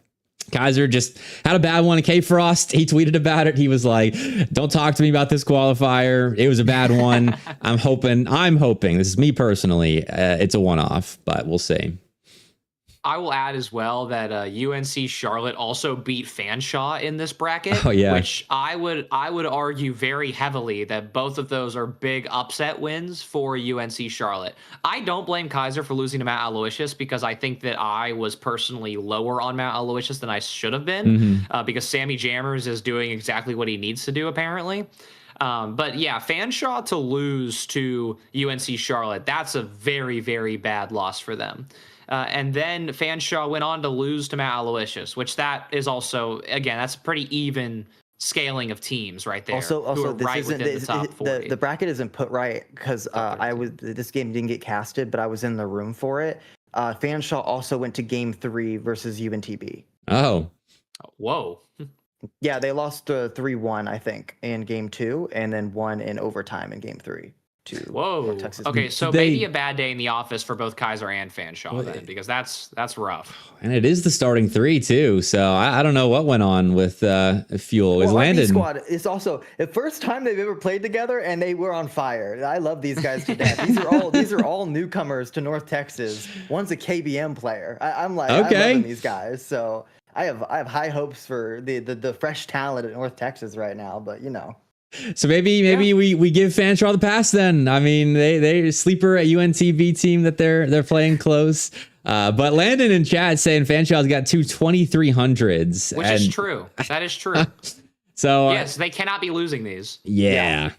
Kaiser just had a bad one. K Frost, he tweeted about it. He was like, "Don't talk to me about this qualifier. It was a bad one. I'm hoping. This is me personally. It's a one-off, but we'll see." I will add as well that UNC Charlotte also beat Fanshawe in this bracket, which I would argue very heavily that both of those are big upset wins for UNC Charlotte. I don't blame Kaiser for losing to Mount Aloysius because I think that I was personally lower on Mount Aloysius than I should have been because Sammy Jammers is doing exactly what he needs to do apparently. But yeah, Fanshawe to lose to UNC Charlotte, that's a very, very bad loss for them. And then Fanshawe went on to lose to Mount Aloysius, which that is also, again, that's a pretty even scaling of teams right there. Also, this isn't the top 40. The bracket isn't put right because this game didn't get casted, but I was in the room for it. Fanshawe also went to Game 3 versus UNTB. Oh, Whoa. Yeah, they lost 3-1, I think, in Game 2, and then won in overtime in Game 3. Whoa. Texas. Okay, so maybe a bad day in the office for both Kaiser and Fanshawe then, because that's rough. and it is the starting three too. So I don't know what went on with Fuel. Is Landon squad is also the first time they've ever played together, and they were on fire. I love these guys to death. These are all newcomers to North Texas. One's a KBM player. I'm loving these guys. So I have high hopes for the fresh talent at North Texas right now. But So maybe we give Fanshawe the pass then. I mean, they sleeper at UNTV team that they're playing close. But Landon in chat saying Fanshawe's got two 2300s. Which is true. That is true. So yes, they cannot be losing these. Yeah.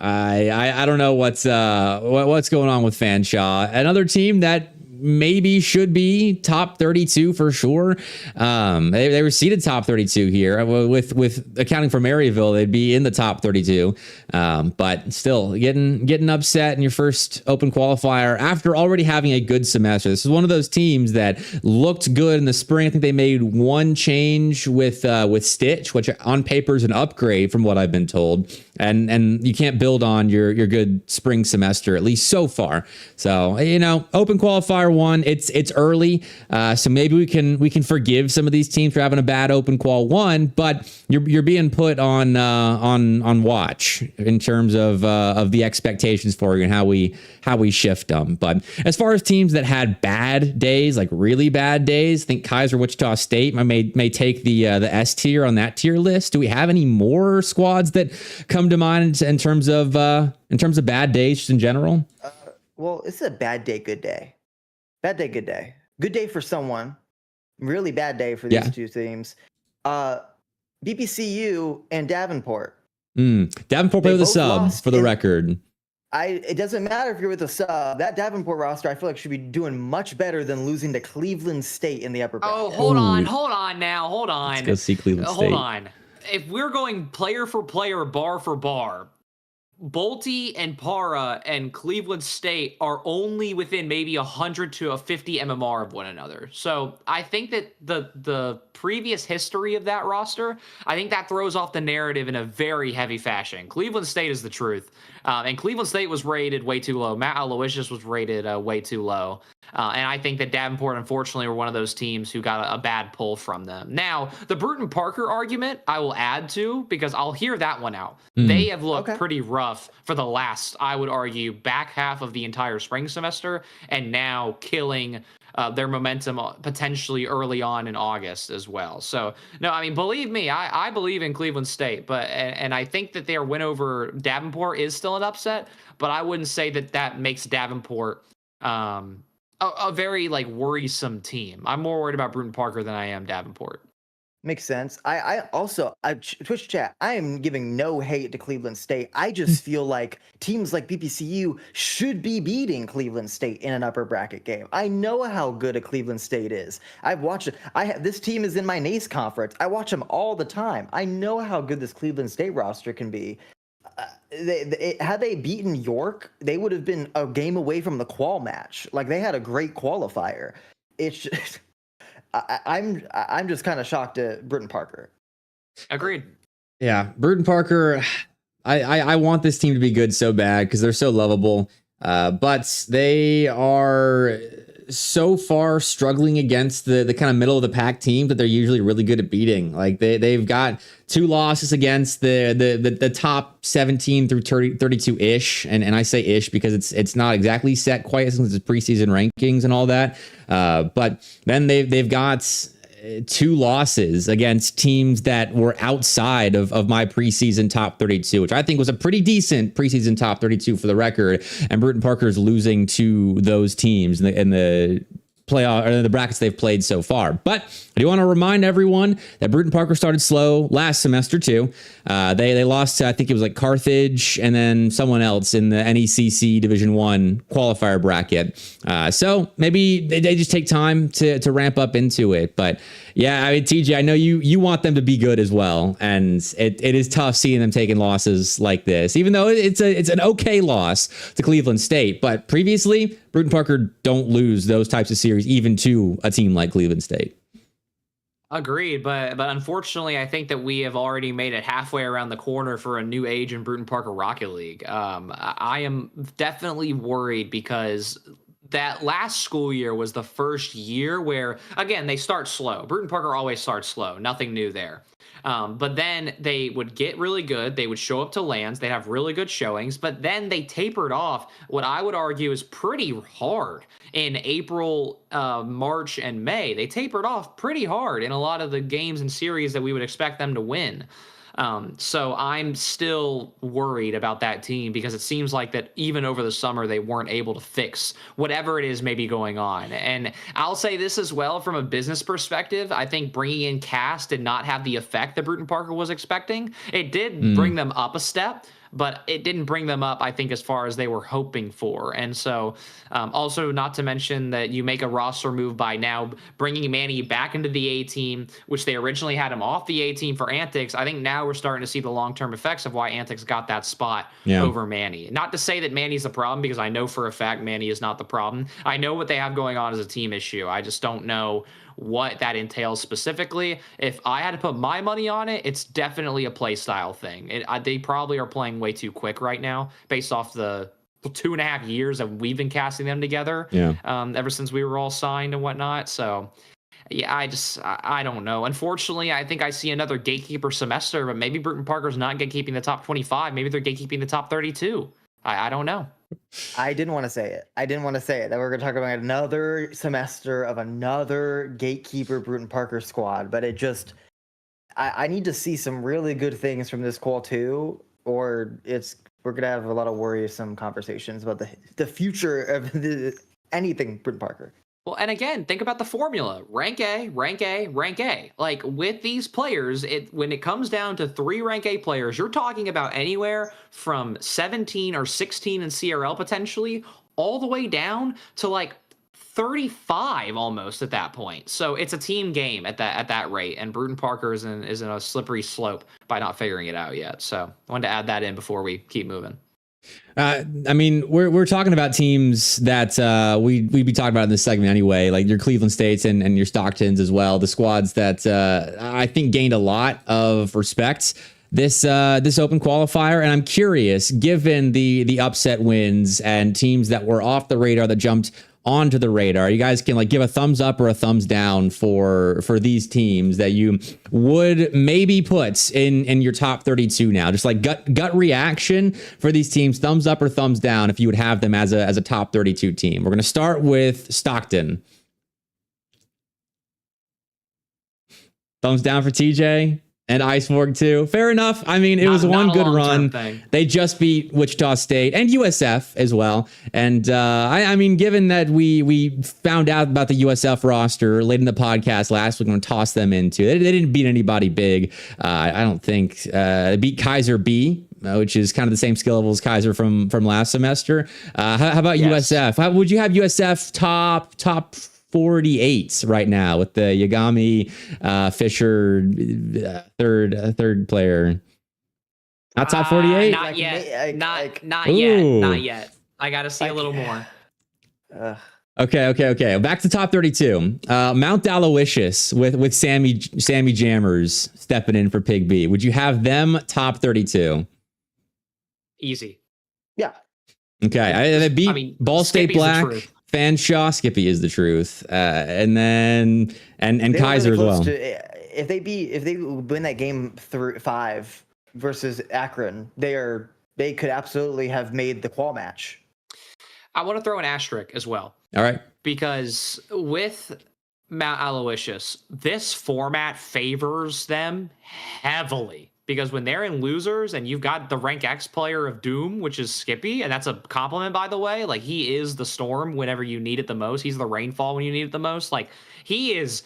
I don't know what's going on with Fanshawe. Another team that maybe should be top 32 for sure. They were seeded top 32 here with accounting for Maryville. They'd be in the top 32. But still getting upset in your first open qualifier after already having a good semester. This is one of those teams that looked good in the spring. I think they made one change with Stitch, which on paper is an upgrade from what I've been told. And you can't build on your good spring semester, at least so far. So, open qualifier 1, it's early. So maybe we can forgive some of these teams for having a bad open qual 1, but you're being put on watch in terms of the expectations for you and how we shift them. But as far as teams that had bad days, like really bad days, I think Kaiser Wichita State may take the S tier on that tier list. Do we have any more squads that come to mind in terms of bad days just in general? Well, it's a bad day, good day. Bad day, good day. Good day for someone. Really bad day for these two teams. BPCU and Davenport. Davenport played with a sub, for the record. It doesn't matter if you're with a sub. That Davenport roster, I feel like, should be doing much better than losing to Cleveland State in the upper bracket. Oh, hold on now. Hold on. Let's go see Cleveland State. Hold on. If we're going player for player, bar for bar, Bolte and Para and Cleveland State are only within maybe 100 to a 50 MMR of one another. So I think that the previous history of that roster, I think that throws off the narrative in a very heavy fashion. Cleveland State is the truth. And Cleveland State was rated way too low. Matt Aloysius was rated way too low. And I think that Davenport, unfortunately, were one of those teams who got a bad pull from them. Now, the Bruton Parker argument, I will add to, because I'll hear that one out. They have looked pretty rough for the last, I would argue, back half of the entire spring semester, and now killing their momentum potentially early on in August as well. So, no, I mean, believe me, I believe in Cleveland State, but and I think that their win over Davenport is still an upset, but I wouldn't say that makes Davenport a very worrisome team. I'm more worried about Bruton Parker than I am Davenport. Makes sense. I also Twitch chat, I am giving no hate to Cleveland State. I just feel like teams like BPCU should be beating Cleveland State in an upper bracket game. I know how good a Cleveland State is. I've watched it. This team is in my NACE conference. I watch them all the time. I know how good this Cleveland State roster can be. Had they beaten York, they would have been a game away from the qual match. They had a great qualifier. It's just, I'm just kind of shocked at Bruton Parker. Agreed. Yeah, Bruton Parker. I want this team to be good so bad because they're so lovable, but they are so far struggling against the kind of middle of the pack team that they're usually really good at beating. They've got 2 losses against the top 17 through 32 ish, and I say ish because it's not exactly set quite since it's preseason rankings and all that. But then they've got 2 losses against teams that were outside of my preseason top 32, which I think was a pretty decent preseason top 32 for the record. And Bruton Parker's losing to those teams in the playoff or the brackets they've played so far. But I do want to remind everyone that Bruton Parker started slow last semester too. They lost to, I think it was Carthage and then someone else in the NECC Division 1 qualifier bracket. So maybe they just take time to ramp up into it. But yeah, I mean, TJ, I know you want them to be good as well. And it is tough seeing them taking losses like this, even though it's an okay loss to Cleveland State. But previously, Bruton Parker don't lose those types of series even to a team like Cleveland State. Agreed, but unfortunately, I think that we have already made it halfway around the corner for a new age in Bruton Parker Rocket League. I am definitely worried because that last school year was the first year where, again, they start slow. Bruton Parker always starts slow. Nothing new there. But then they would get really good. They would show up to lands. They'd have really good showings. But then they tapered off what I would argue is pretty hard in April, March, and May. They tapered off pretty hard in a lot of the games and series that we would expect them to win. So I'm still worried about that team because it seems like that even over the summer, they weren't able to fix whatever it is maybe going on. And I'll say this as well, from a business perspective, I think bringing in Cass did not have the effect that Bruton Parker was expecting. It did bring them up a step, but it didn't bring them up, I think, as far as they were hoping for. And so also not to mention that you make a roster move by now bringing Manny back into the A team, which they originally had him off the A team for Antics. I think now we're starting to see the long-term effects of why Antics got that spot over Manny. Not to say that Manny's the problem, because I know for a fact Manny is not the problem. I know what they have going on as a team issue. I just don't know what that entails specifically. If I had to put my money on it, it's definitely a play style thing. They probably are playing way too quick right now based off the 2.5 years that we've been casting them together. Ever since we were all signed and whatnot. So yeah, I don't know. Unfortunately, I think I see another gatekeeper semester, but maybe Bruton Parker's not gatekeeping the top 25. Maybe they're gatekeeping the top 32. I don't know. I didn't want to say it. That we're going to talk about another semester of another gatekeeper Bruton Parker squad, but it just, I need to see some really good things from this Qual 2, or we're going to have a lot of worrisome conversations about the future of anything Bruton Parker. Well, and again, think about the formula. Rank A, rank A, rank A. Like, with these players, when it comes down to 3 rank A players, you're talking about anywhere from 17 or 16 in CRL potentially, all the way down to like 35 almost at that point. So it's a team game at that rate, and Bruton Parker is in a slippery slope by not figuring it out yet. So I wanted to add that in before we keep moving. I mean, we're talking about teams that we'd be talking about in this segment anyway, like your Cleveland States and your Stocktons as well, the squads that I think gained a lot of respect this open qualifier. And I'm curious, given the upset wins and teams that were off the radar that jumped onto the radar, you guys can like give a thumbs up or a thumbs down for these teams that you would maybe put in your top 32 now. Just like gut reaction for these teams, thumbs up or thumbs down if you would have them as a top 32 team. We're going to start with Stockton. Thumbs down for TJ. And Iceborg too. Fair enough. I mean, it was one good run. They just beat Wichita State and USF as well. And I mean, given that we found out about the USF roster late in the podcast last week, we're going to toss them into. They didn't beat anybody big. I don't think. They beat Kaiser B, which is kind of the same skill level as Kaiser from last semester. How about USF? How would you have USF top 48 right now with the Yagami Fisher third player? Not top 48? Not yet. Not yet. I got to see a little more. Okay. Back to top 32. Mount Aloysius with Sammy Jammers stepping in for Pig B. Would you have them top 32? Easy. Yeah. Okay. They beat Ball State Black. Fanshawe, Skippy is the truth, and then and Kaiser as well. If they win that game 5 versus Akron, they could absolutely have made the qual match. I want to throw an asterisk as well. All right, because with Mount Aloysius, this format favors them heavily. Because when they're in losers and you've got the rank X player of Doom, which is Skippy, and that's a compliment, by the way. Like, he is the storm whenever you need it the most. He's the rainfall when you need it the most. Like, he is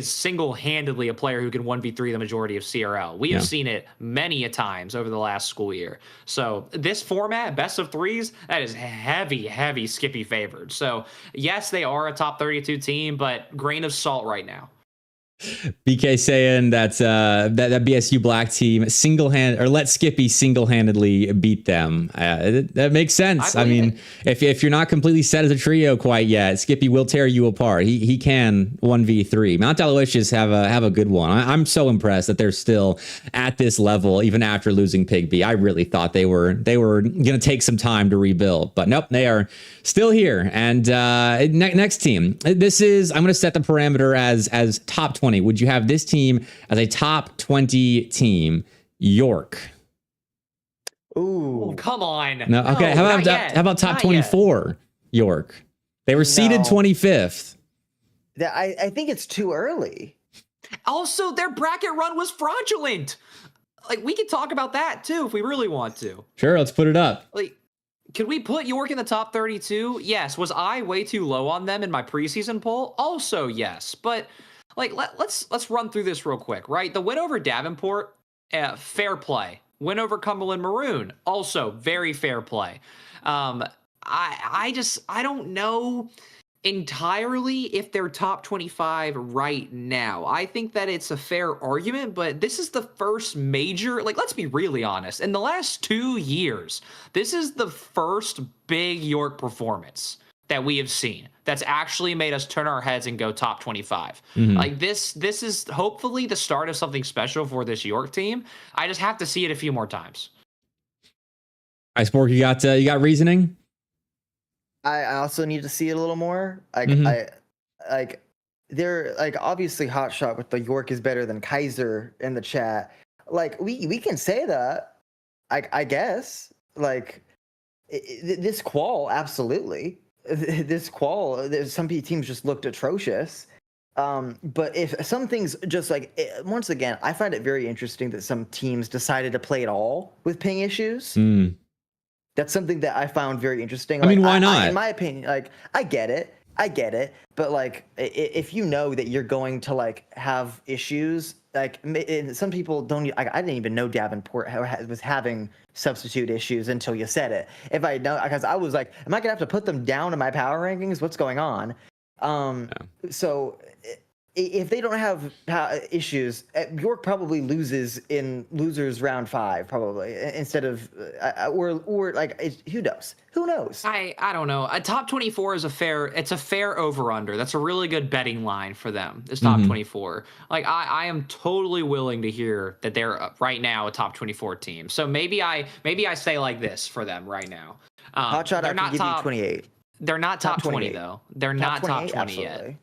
single-handedly a player who can 1v3 the majority of CRL. We have seen it many a times over the last school year. So this format, best of threes, that is heavy Skippy favored. So yes, they are a top 32 team, but grain of salt right now. BK saying that that BSU black team let Skippy single-handedly beat them. That makes sense. I mean, if you're not completely set as a trio quite yet, Skippy will tear you apart. He can 1v3. Mount Aloysius have a good one. I'm so impressed that they're still at this level even after losing Pigby. I really thought they were going to take some time to rebuild, but nope, they are still here. And next team, I'm going to set the parameter as top 20. Would you have this team as a top 20 team? York. Ooh, Oh, come on. No, okay. How about top 24? York. They were seeded 25th. I think it's too early. Also, their bracket run was fraudulent. Like, we could talk about that too if we really want to. Sure, let's put it up. Like, could we put York in the top 32? Yes. Was I way too low on them in my preseason poll? Also, yes. But like, let's run through this real quick, right? The win over Davenport, fair play. Win over Cumberland Maroon, also very fair play. I don't know entirely if they're top 25 right now. I think that it's a fair argument, but this is the first major, like, let's be really honest. In the last 2 years, this is the first big York performance that we have seen that's actually made us turn our heads and go top 25. Mm-hmm. Like, this is hopefully the start of something special for this York team. I just have to see it a few more times. Iceborg, you got reasoning? I also need to see it a little more. They're like, obviously hotshot with the York is better than Kaiser in the chat. Like, we can say that. I guess, like, this qual, absolutely. This qual, some teams just looked atrocious. But if some things just like, once again, I find it very interesting that some teams decided to play it all with ping issues. That's something that I found very interesting. I mean, why not? In my opinion, like, I get it. But like, if you know that you're going to like have issues, like, some people don't. I didn't even know Davenport was having substitute issues until you said it. If I know, because I was like, am I gonna have to put them down in my power rankings? What's going on? So if they don't have issues, York probably loses in losers round 5, probably, instead of or like, who knows? I don't know. A top 24 is a fair over under. That's a really good betting line for them. It's top 24. Like, I am totally willing to hear that they're right now a top 24 team. So maybe I say like this for them right now. Hotshot, I can give you 28. They're not top 20 though. They're not top 20 absolutely. yet.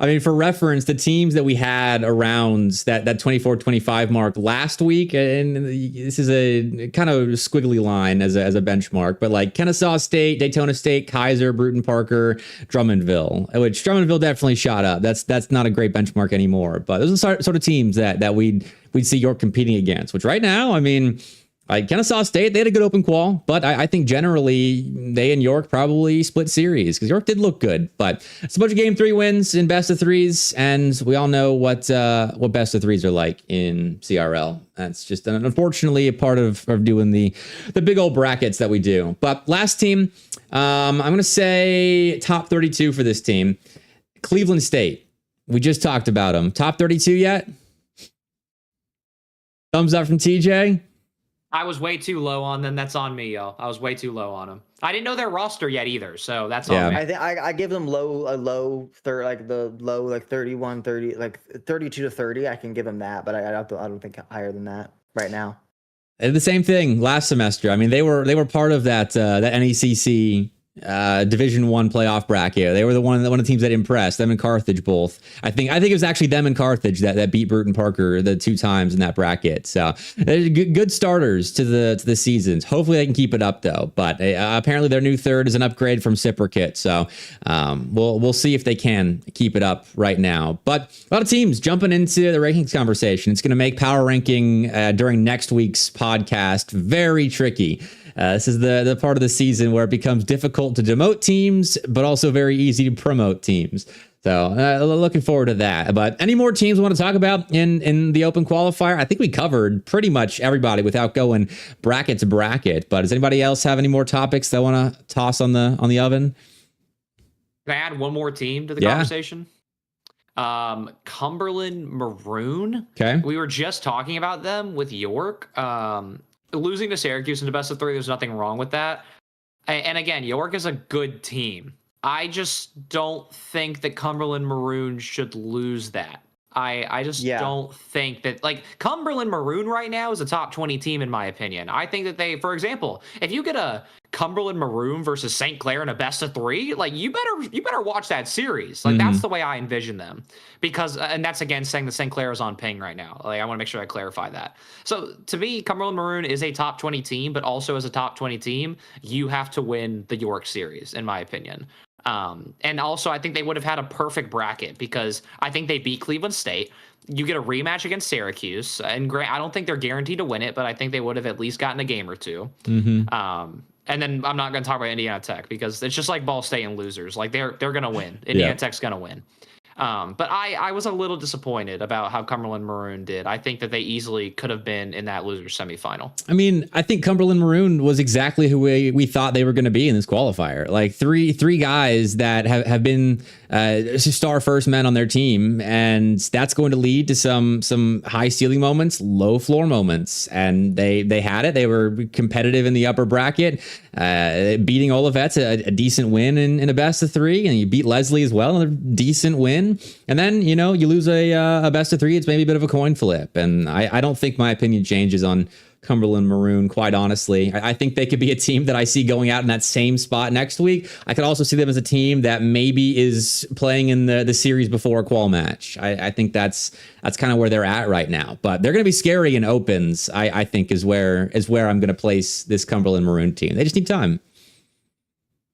I mean, for reference, the teams that we had around that 24-25 mark last week, and this is a kind of squiggly line as a benchmark, but like Kennesaw State, Daytona State, Kaiser, Bruton Parker, Drummondville, which Drummondville definitely shot up. That's not a great benchmark anymore, but those are the sort of teams that we'd see York competing against, which right now, I mean, like Kennesaw State, they had a good open qual, but I think generally they and York probably split series because York did look good. But it's a bunch of game 3 wins in best of 3s, and we all know what best of 3s are like in CRL. That's just unfortunately a part of doing the big old brackets that we do. But last team, I'm going to say top 32 for this team. Cleveland State. We just talked about them. Top 32 yet? Thumbs up from TJ. I was way too low on them. That's on me, y'all. I was way too low on them. I didn't know their roster yet either, so that's on me. I think I give them low 31, 30, like 32 to 30. I can give them that, but I don't think higher than that right now. The same thing last semester. I mean, they were part of that NECC Division 1 playoff bracket. They were one of the teams that impressed them and Carthage both. I think it was actually them and Carthage that beat Bruton Parker the 2 times in that bracket. So good starters to the seasons. Hopefully they can keep it up though. But apparently their new third is an upgrade from Cyprocate. So we'll see if they can keep it up right now. But a lot of teams jumping into the rankings conversation. It's going to make power ranking during next week's podcast very tricky. This is the part of the season where it becomes difficult to demote teams, but also very easy to promote teams. So looking forward to that. But any more teams we want to talk about in the open qualifier? I think we covered pretty much everybody without going bracket to bracket. But does anybody else have any more topics they want to toss on the oven? Can I add one more team to the conversation? Cumberland Maroon. Okay. We were just talking about them with York. Losing to Syracuse in the best of 3, there's nothing wrong with that. And again, York is a good team. I just don't think that Cumberland Maroon should lose that. I just don't think that, like, Cumberland Maroon right now is a top 20 team in my opinion. I think that they, for example, if you get a Cumberland Maroon versus St. Clair in a best of 3, like, you better watch that series. Like, that's the way I envision them, because and that's again saying that St. Clair is on ping right now. Like, I want to make sure I clarify that. So to me, Cumberland Maroon is a top 20 team, but also as a top 20 team, you have to win the York series, in my opinion. And also I think they would have had a perfect bracket, because I think they beat Cleveland State. You get a rematch against Syracuse, and I don't think they're guaranteed to win it, but I think they would have at least gotten a game or two. And then I'm not going to talk about Indiana Tech, because it's just like Ball State and losers. Like, they're going to win. Indiana Tech's going to win. But I was a little disappointed about how Cumberland Maroon did. I think that they easily could have been in that loser semifinal. I mean, I think Cumberland Maroon was exactly who we thought they were going to be in this qualifier. Like, three guys that have been star first men on their team, and that's going to lead to some high ceiling moments, low floor moments, and they had it. They were competitive in the upper bracket, beating Olivet's a decent win in a best of 3, and you beat Leslie as well, another decent win. And then, you lose a best of 3. It's maybe a bit of a coin flip. And I don't think my opinion changes on Cumberland Maroon, quite honestly. I think they could be a team that I see going out in that same spot next week. I could also see them as a team that maybe is playing in the series before a qual match. I think that's kind of where they're at right now. But they're going to be scary in opens, I think, is where I'm going to place this Cumberland Maroon team. They just need time.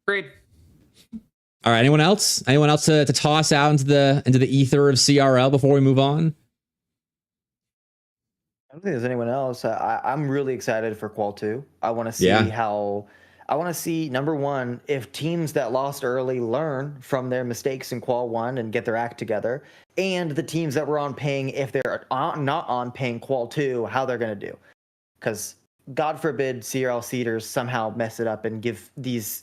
Great. All right. Anyone else to toss out into the ether of CRL before we move on? I don't think there's anyone else. I'm really excited for Qual 2. I want to see number one, if teams that lost early learn from their mistakes in Qual 1 and get their act together, and the teams that were on paying, if they're not on paying Qual 2, how they're going to do. Because God forbid CRL seeders somehow mess it up and give these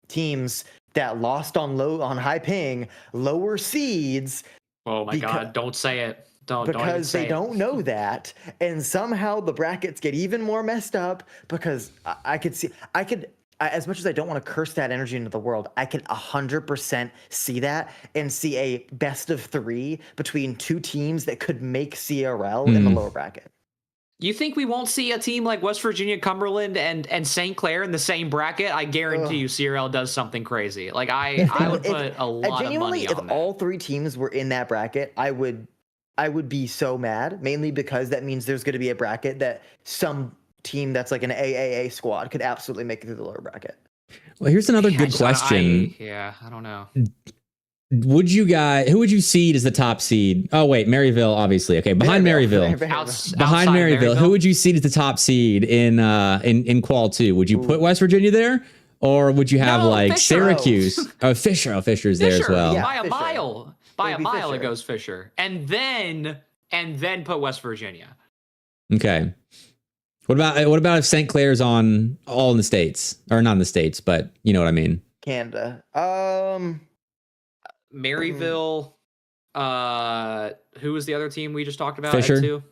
teams that lost on high ping lower seeds. Oh my God, don't say it. Because they don't know that, and somehow the brackets get even more messed up, because I could as much as I don't want to curse that energy into the world, I can 100% see that and see a best of 3 between 2 teams that could make CRL in the lower bracket. You think we won't see a team like West Virginia, Cumberland, and St. Clair in the same bracket? I guarantee you CRL does something crazy. Like, I would put a lot of money on that. If all 3 teams were in that bracket, I would be so mad, mainly because that means there's going to be a bracket that some team that's like an AAA squad could absolutely make it through the lower bracket. Well, here's another good question. I don't know. Who would you seed as the top seed? Oh wait, Maryville, obviously. Okay, behind Maryville. Behind Maryville, who would you seed as the top seed in Qual 2? Would you put West Virginia there, or would you have Fisher. Syracuse? Fisher. Fisher's there as well. Yeah, by a mile. By a mile, Fisher. It goes Fisher, and then put West Virginia. Okay. What about if St. Clair's on all in the States, or not in the States, but you know what I mean? Canada. Maryville. Who was the other team we just talked about? Fisher.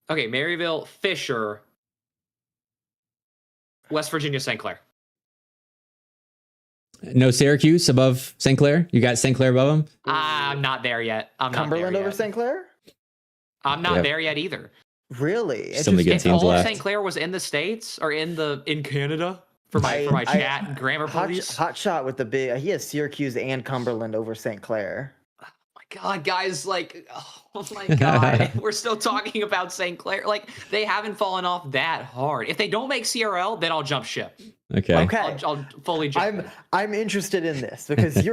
Okay, Maryville, Fisher, West Virginia, St. Clair. No Syracuse above St. Clair? You got St. Clair above them? I'm not there yet. Cumberland over St. Clair? I'm not there yet either. Really? So many good teams left. St. Clair was in the States or in Canada for my chat and grammar police. Hot shot with the big. He has Syracuse and Cumberland over St. Clair. Oh my God, guys! Like, oh my God, we're still talking about St. Clair. Like, they haven't fallen off that hard. If they don't make CRL, then I'll jump ship. Okay. I'll fully jump. I'm interested in this because you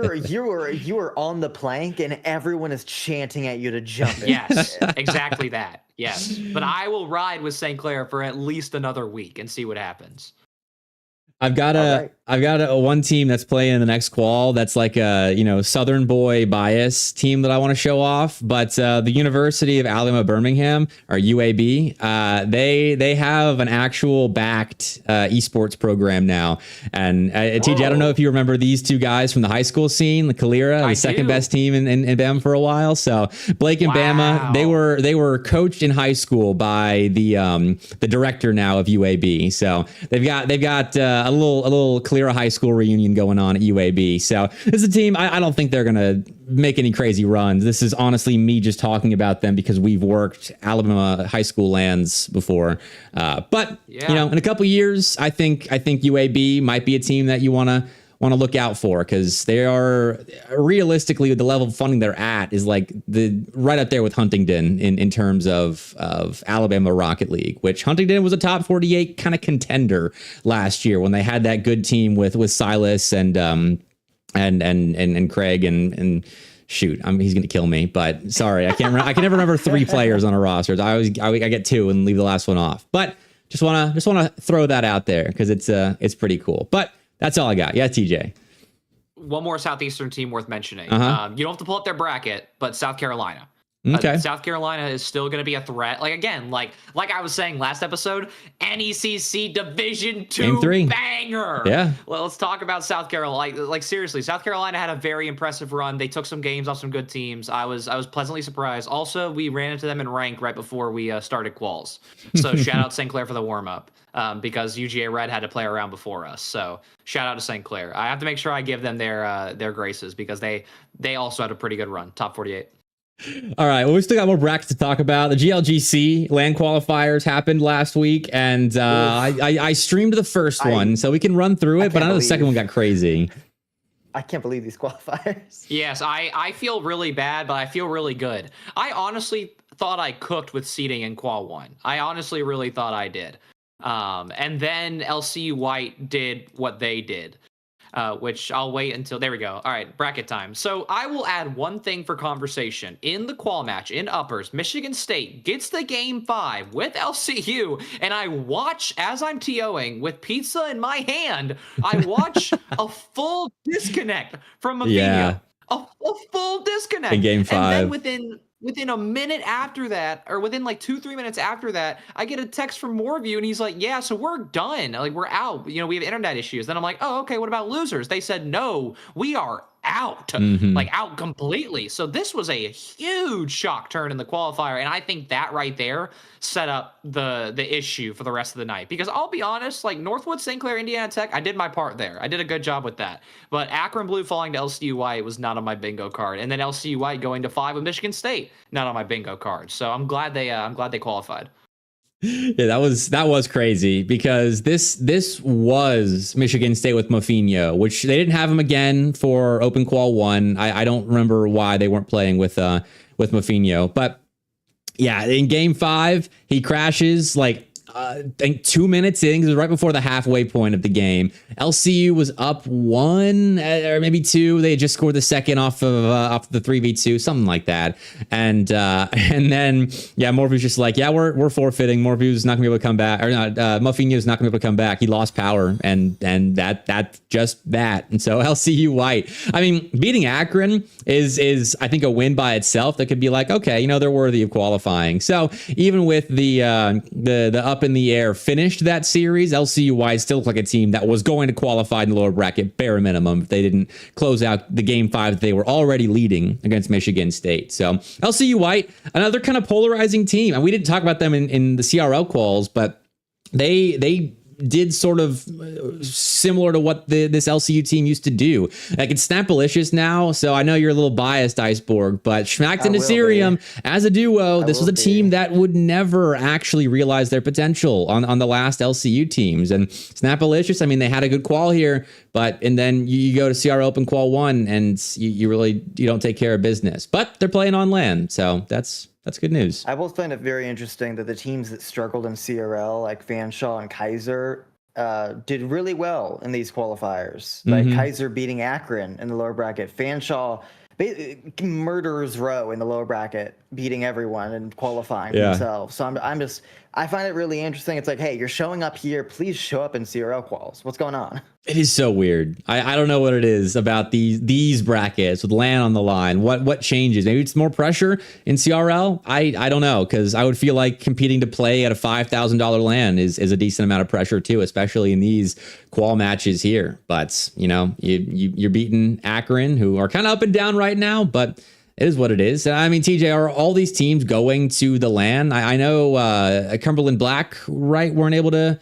are on the plank and everyone is chanting at you to jump in. Yes, exactly that. Yes, but I will ride with St. Clair for at least another week and see what happens. I've got a one team that's playing in the next qual. That's like a Southern boy bias team that I want to show off. But the University of Alabama Birmingham, or UAB, they have an actual backed esports program now. And TJ, I don't know if you remember these two guys from the high school scene, the Calera, the second best team in Bama for a while. So Blake and Bama, they were coached in high school by the director now of UAB. So they've got a little Calera high school reunion going on at UAB. So this is a team I don't think they're gonna make any crazy runs. This is honestly me just talking about them because we've worked Alabama high school lands before. But in a couple years, I think UAB might be a team that you want to look out for, because they are realistically, the level of funding they're at is like right up there with Huntingdon in terms of Alabama Rocket League, which Huntingdon was a top 48 kind of contender last year when they had that good team with Silas and Craig and shoot, he's gonna kill me, but sorry, I can never remember 3 players on a roster. I get 2 and leave the last one off, but just wanna throw that out there because it's pretty cool. But that's all I got. Yeah, TJ. One more Southeastern team worth mentioning. You don't have to pull up their bracket, but South Carolina. Okay. South Carolina is still going to be a threat. Like I was saying last episode, NECC Division II banger. Yeah. Well, let's talk about South Carolina. Like seriously, South Carolina had a very impressive run. They took some games off some good teams. I was pleasantly surprised. Also, we ran into them in rank right before we started quals. So shout out St. Clair for the warm up. Because UGA Red had to play around before us. So shout out to St. Clair. I have to make sure I give them their graces because they also had a pretty good run, top 48. All right. Well, we still got more brackets to talk about. The GLGC land qualifiers happened last week, and I streamed the first one, so we can run through it. But I know the second one got crazy. I can't believe these qualifiers. Yes, I feel really bad, but I feel really good. I honestly thought I cooked with seeding in Qual 1. I honestly really thought I did. And then LCU White did what they did, which I'll wait until, there we go. All right, bracket time. So I will add one thing for conversation. In the qual match in uppers, Michigan State gets the game 5 with LCU, and I watch as I'm TOing with pizza in my hand. I watch a full disconnect from Mavinho. Yeah. A full disconnect. In game 5. And then within a minute after that, or within like 2-3 minutes after that, I get a text from Moreview, and he's like, yeah, so we're done. Like, we're out. We have internet issues. Then I'm like, oh, okay, what about losers? They said, no, we are out. Like, out completely. So this was a huge shock turn in the qualifier, and I think that right there set up the issue for the rest of the night. Because I'll be honest, like, Northwood, St. Clair, Indiana Tech, I did my part there. I did a good job with that. But Akron Blue falling to LCU White was not on my bingo card, and then LCU White going to 5 with Michigan State, not on my bingo card. So I'm glad they qualified. Yeah, that was crazy, because this was Michigan State with Mafinho, which they didn't have him again for Open Qual 1. I don't remember why they weren't playing with Mafinho, but yeah, in game 5 he crashes like I think 2 minutes in, 'cause it was right before the halfway point of the game. LCU was up 1 or maybe 2. They had just scored the second off the 3v2, something like that. And then Morphew's just like, yeah, we're forfeiting. Morphew's not gonna be able to come back, or not. Muffinho's not gonna be able to come back. He lost power, and that's just that. And so LCU White, I mean, beating Akron is I think a win by itself. That could be like, okay, they're worthy of qualifying. So even with the up in the air finished that series, LCU White still looked like a team that was going to qualify in the lower bracket bare minimum if they didn't close out the game 5 that they were already leading against Michigan State. So LCU White, another kind of polarizing team, and we didn't talk about them in the CRL quals, but they did sort of similar to what this LCU team used to do. Like, it's Snapalicious now, so I know you're a little biased, Iceborg, but Schmacked and Assyrium as a duo, this was a team that would never actually realize their potential on the last LCU teams. And Snapalicious, I mean, they had a good qual here, and then you go to CR Open Qual 1 and you don't take care of business. But they're playing on land, so that's good news. I will find it very interesting that the teams that struggled in CRL, like Fanshawe and Kaiser, did really well in these qualifiers. Like Kaiser beating Akron in the lower bracket. Fanshawe murderers row in the lower bracket, beating everyone and qualifying Yeah. themselves. So I find it really interesting. It's like, hey, you're showing up here. Please show up in CRL quals. What's going on? It is so weird. I don't know what it is about these brackets with LAN on the line. What changes? Maybe it's more pressure in CRL. I don't know, because I would feel like competing to play at a $5,000 LAN is a decent amount of pressure too, especially in these qual matches here. But you're beating Akron, who are kind of up and down right now, but it is what it is. I mean, TJ, are all these teams going to the LAN? I know Cumberland Black, right, weren't able to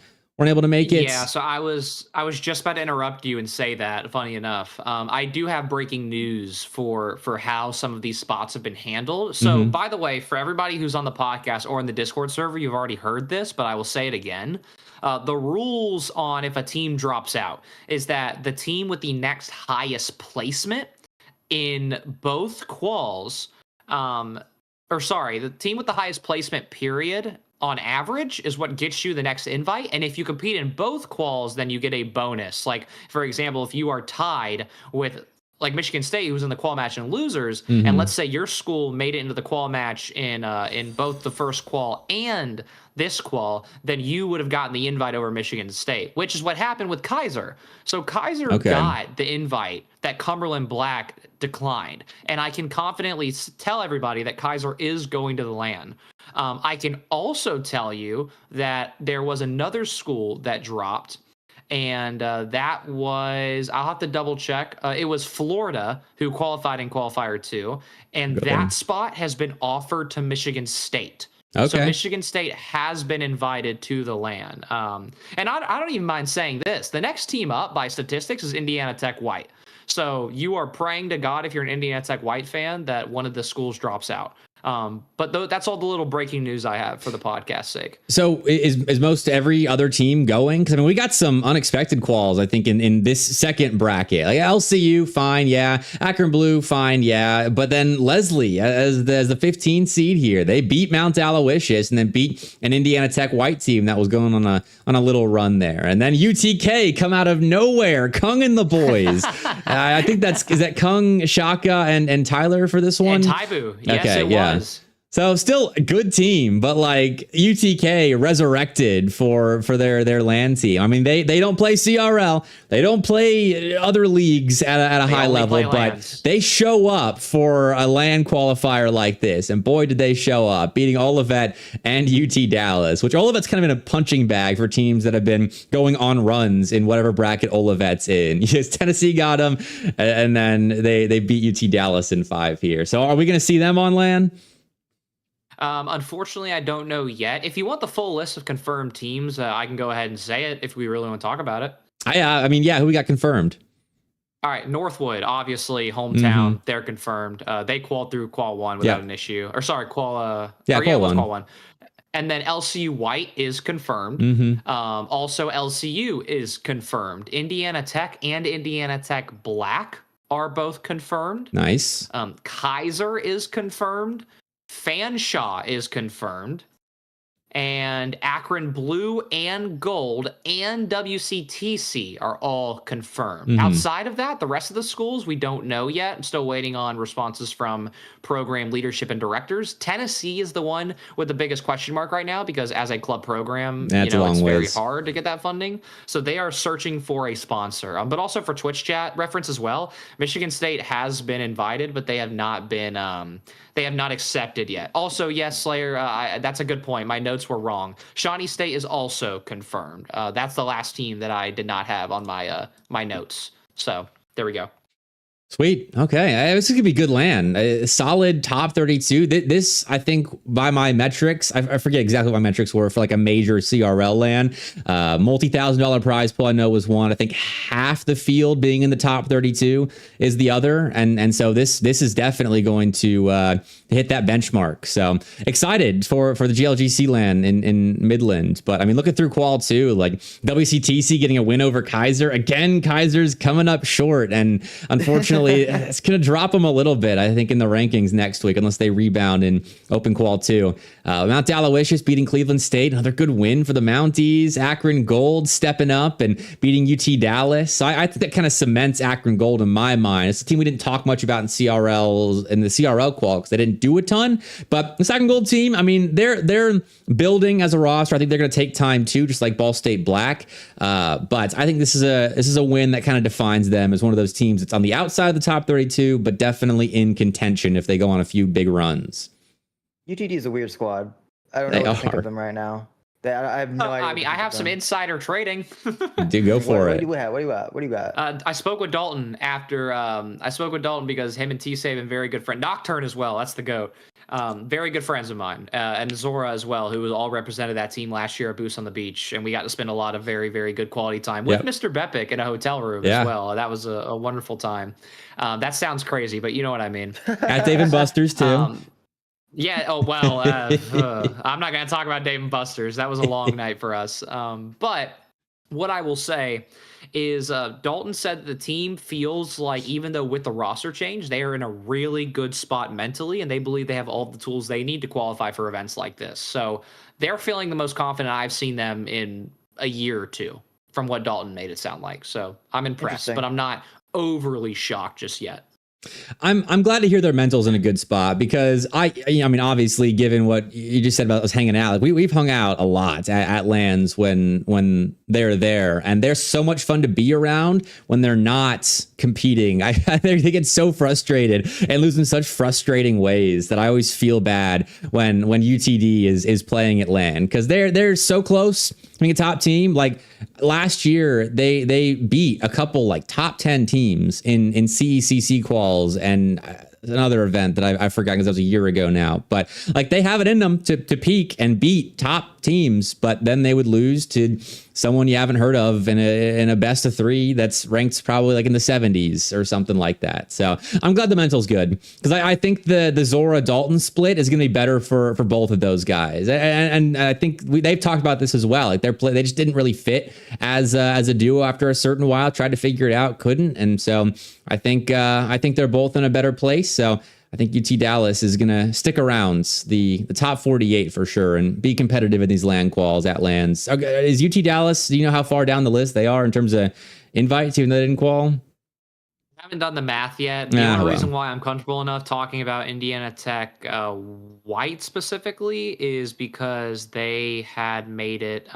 make it. Yeah, so I was just about to interrupt you and say that, funny enough. I do have breaking news for how some of these spots have been handled. So, by the way, for everybody who's on the podcast or in the Discord server, you've already heard this, but I will say it again. The rules on if a team drops out is that the team with the next highest placement in both quals, the team with the highest placement period on average is what gets you the next invite. And if you compete in both quals, then you get a bonus. Like, for example, if you are tied with like Michigan State, who was in the qual match and losers, and let's say your school made it into the qual match in both the first qual and this qual, then you would have gotten the invite over Michigan State, which is what happened with Kaiser. So Kaiser got the invite that Cumberland Black declined. And I can confidently tell everybody that Kaiser is going to the LAN. I can also tell you that there was another school that dropped, and that was, I'll have to double check. It was Florida, who qualified in Qualifier 2, and that spot has been offered to Michigan State. Okay. So Michigan State has been invited to the LAN. And I don't even mind saying this. The next team up by statistics is Indiana Tech White. So you are praying to God, if you're an Indiana Tech White fan, that one of the schools drops out. But that's all the little breaking news I have for the podcast's sake. So is most every other team going? Because I mean, we got some unexpected quals, I think, in this second bracket. Like LCU, fine, yeah. Akron Blue, fine, yeah. But then Leslie, as the 15 seed here, they beat Mount Aloysius and then beat an Indiana Tech White team that was going on a little run there. And then UTK come out of nowhere, Kung and the boys. I think is that Kung, Shaka, and Tyler for this one? And Taibu. Yes, it was. So still a good team, but like UTK resurrected for their LAN team. I mean, they don't play CRL, they don't play other leagues at a high level, but they show up for a LAN qualifier like this, and boy did they show up, beating Olivet and UT Dallas, which Olivet's kind of in a punching bag for teams that have been going on runs in whatever bracket Olivet's in. Yes, Tennessee got them, and then they beat UT Dallas in 5 here. So are we going to see them on LAN? Unfortunately, I don't know yet. If you want the full list of confirmed teams, I can go ahead and say it if we really want to talk about it. I mean, yeah, who we got confirmed? All right, Northwood, obviously, hometown, they're confirmed. They qualified through Qual 1 without an issue. Or sorry, Qual 1. And then LCU White is confirmed. Also, LCU is confirmed. Indiana Tech and Indiana Tech Black are both confirmed. Nice. Kaiser is confirmed. Fanshawe is confirmed, and Akron Blue and Gold and WCTC are all confirmed. Outside of that, the rest of the schools we don't know yet. I'm still waiting on responses from program leadership and directors. Tennessee is the one with the biggest question mark right now, because as a club program, it's very hard to get that funding. So they are searching for a sponsor, but also for Twitch chat reference as well. Michigan State has been invited, but they have not been they have not accepted yet. Also, yes, Slayer, that's a good point. My notes were wrong. Shawnee State is also confirmed. That's the last team that I did not have on my my notes. So there we go. Sweet. Okay. This is going to be good LAN. Solid top 32. This, I think, by my metrics, I forget exactly what my metrics were for like a major CRL LAN. Multi-$1,000 prize pool, I know, was one. I think half the field being in the top 32 is the other. And so this is definitely going to hit that benchmark. So excited for the GLGC LAN in Midland. But I mean, looking through Qual 2, like WCTC getting a win over Kaiser. Again, Kaiser's coming up short. And unfortunately, unfortunately, it's going to drop them a little bit, I think, in the rankings next week, unless they rebound in Open Qual 2. Mount Aloysius beating Cleveland State, another good win for the Mounties. Akron Gold stepping up and beating UT Dallas. So I think that kind of cements Akron Gold in my mind. It's a team we didn't talk much about in the CRL qual because they didn't do a ton. But the Akron Gold team, I mean, they're building as a roster. I think they're going to take time too, just like Ball State Black. But I think this is a win that kind of defines them as one of those teams that's on the outside of the top 32, but definitely in contention if they go on a few big runs. UTD is a weird squad. I don't know what to think of them right now. I have no idea. I mean, I have some insider trading. Do go for it. What do you got? I spoke with Dalton after. I spoke with Dalton because him and T-Save have been very good friend. Nocturne as well. That's the GOAT. Very good friends of mine, and Zora as well, who was all represented that team last year at Boost on the Beach, and we got to spend a lot of very, very good quality time with Mr. Bepic in a hotel room as well. That was a wonderful time. That sounds crazy, but you know what I mean. At Dave & Buster's too. Yeah. Oh well. I'm not gonna talk about Dave & Buster's. That was a long night for us. But what I will say is Dalton said that the team feels like, even though with the roster change, they are in a really good spot mentally, and they believe they have all the tools they need to qualify for events like this. So they're feeling the most confident I've seen them in a year or two, from what Dalton made it sound like. So I'm impressed, but I'm not overly shocked just yet. I'm glad to hear their mental's in a good spot, because I mean, obviously, given what you just said about us hanging out, like we've hung out a lot at LANs when they're there, and they're so much fun to be around when they're not competing. They get so frustrated and lose in such frustrating ways that I always feel bad when UTD is playing at LAN, because they're so close being a top team. Like last year, they beat a couple like top 10 teams in CECC quals and another event that I forgot because that was a year ago now. But like they have it in them to peak and beat top teams, but then they would lose to someone you haven't heard of in a best of 3 that's ranked probably like in the 70s or something like that. So I'm glad the mental's good, because I think the Zora Dalton split is going to be better for both of those guys. And I think they've talked about this as well. Like they just didn't really fit as a duo after a certain while. Tried to figure it out, couldn't. And so I think they're both in a better place. So I think UT Dallas is going to stick around the top 48 for sure and be competitive in these LAN quals at LANs. Is UT Dallas, do you know how far down the list they are in terms of invites, even though they didn't qual? I haven't done the math yet. The only reason why I'm comfortable enough talking about Indiana Tech White specifically is because they had made it.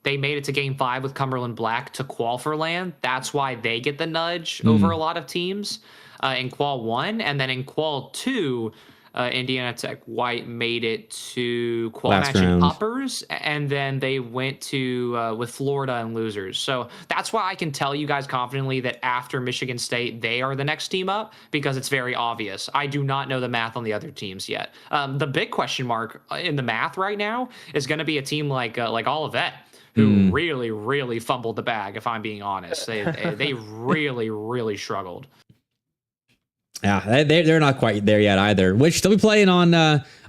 They made it to Game 5 with Cumberland Black to qual for LAN. That's why they get the nudge over a lot of teams in Qual 1, and then in Qual 2. Indiana Tech White made it to qual match in uppers, and then they went to with Florida and losers. So that's why I can tell you guys confidently that after Michigan State, they are the next team up, because it's very obvious. I do not know the math on the other teams yet. The big question mark in the math right now is going to be a team like Olivet, who really, really fumbled the bag, if I'm being honest. They really, really struggled. Yeah, they're not quite there yet either. Which they'll be playing on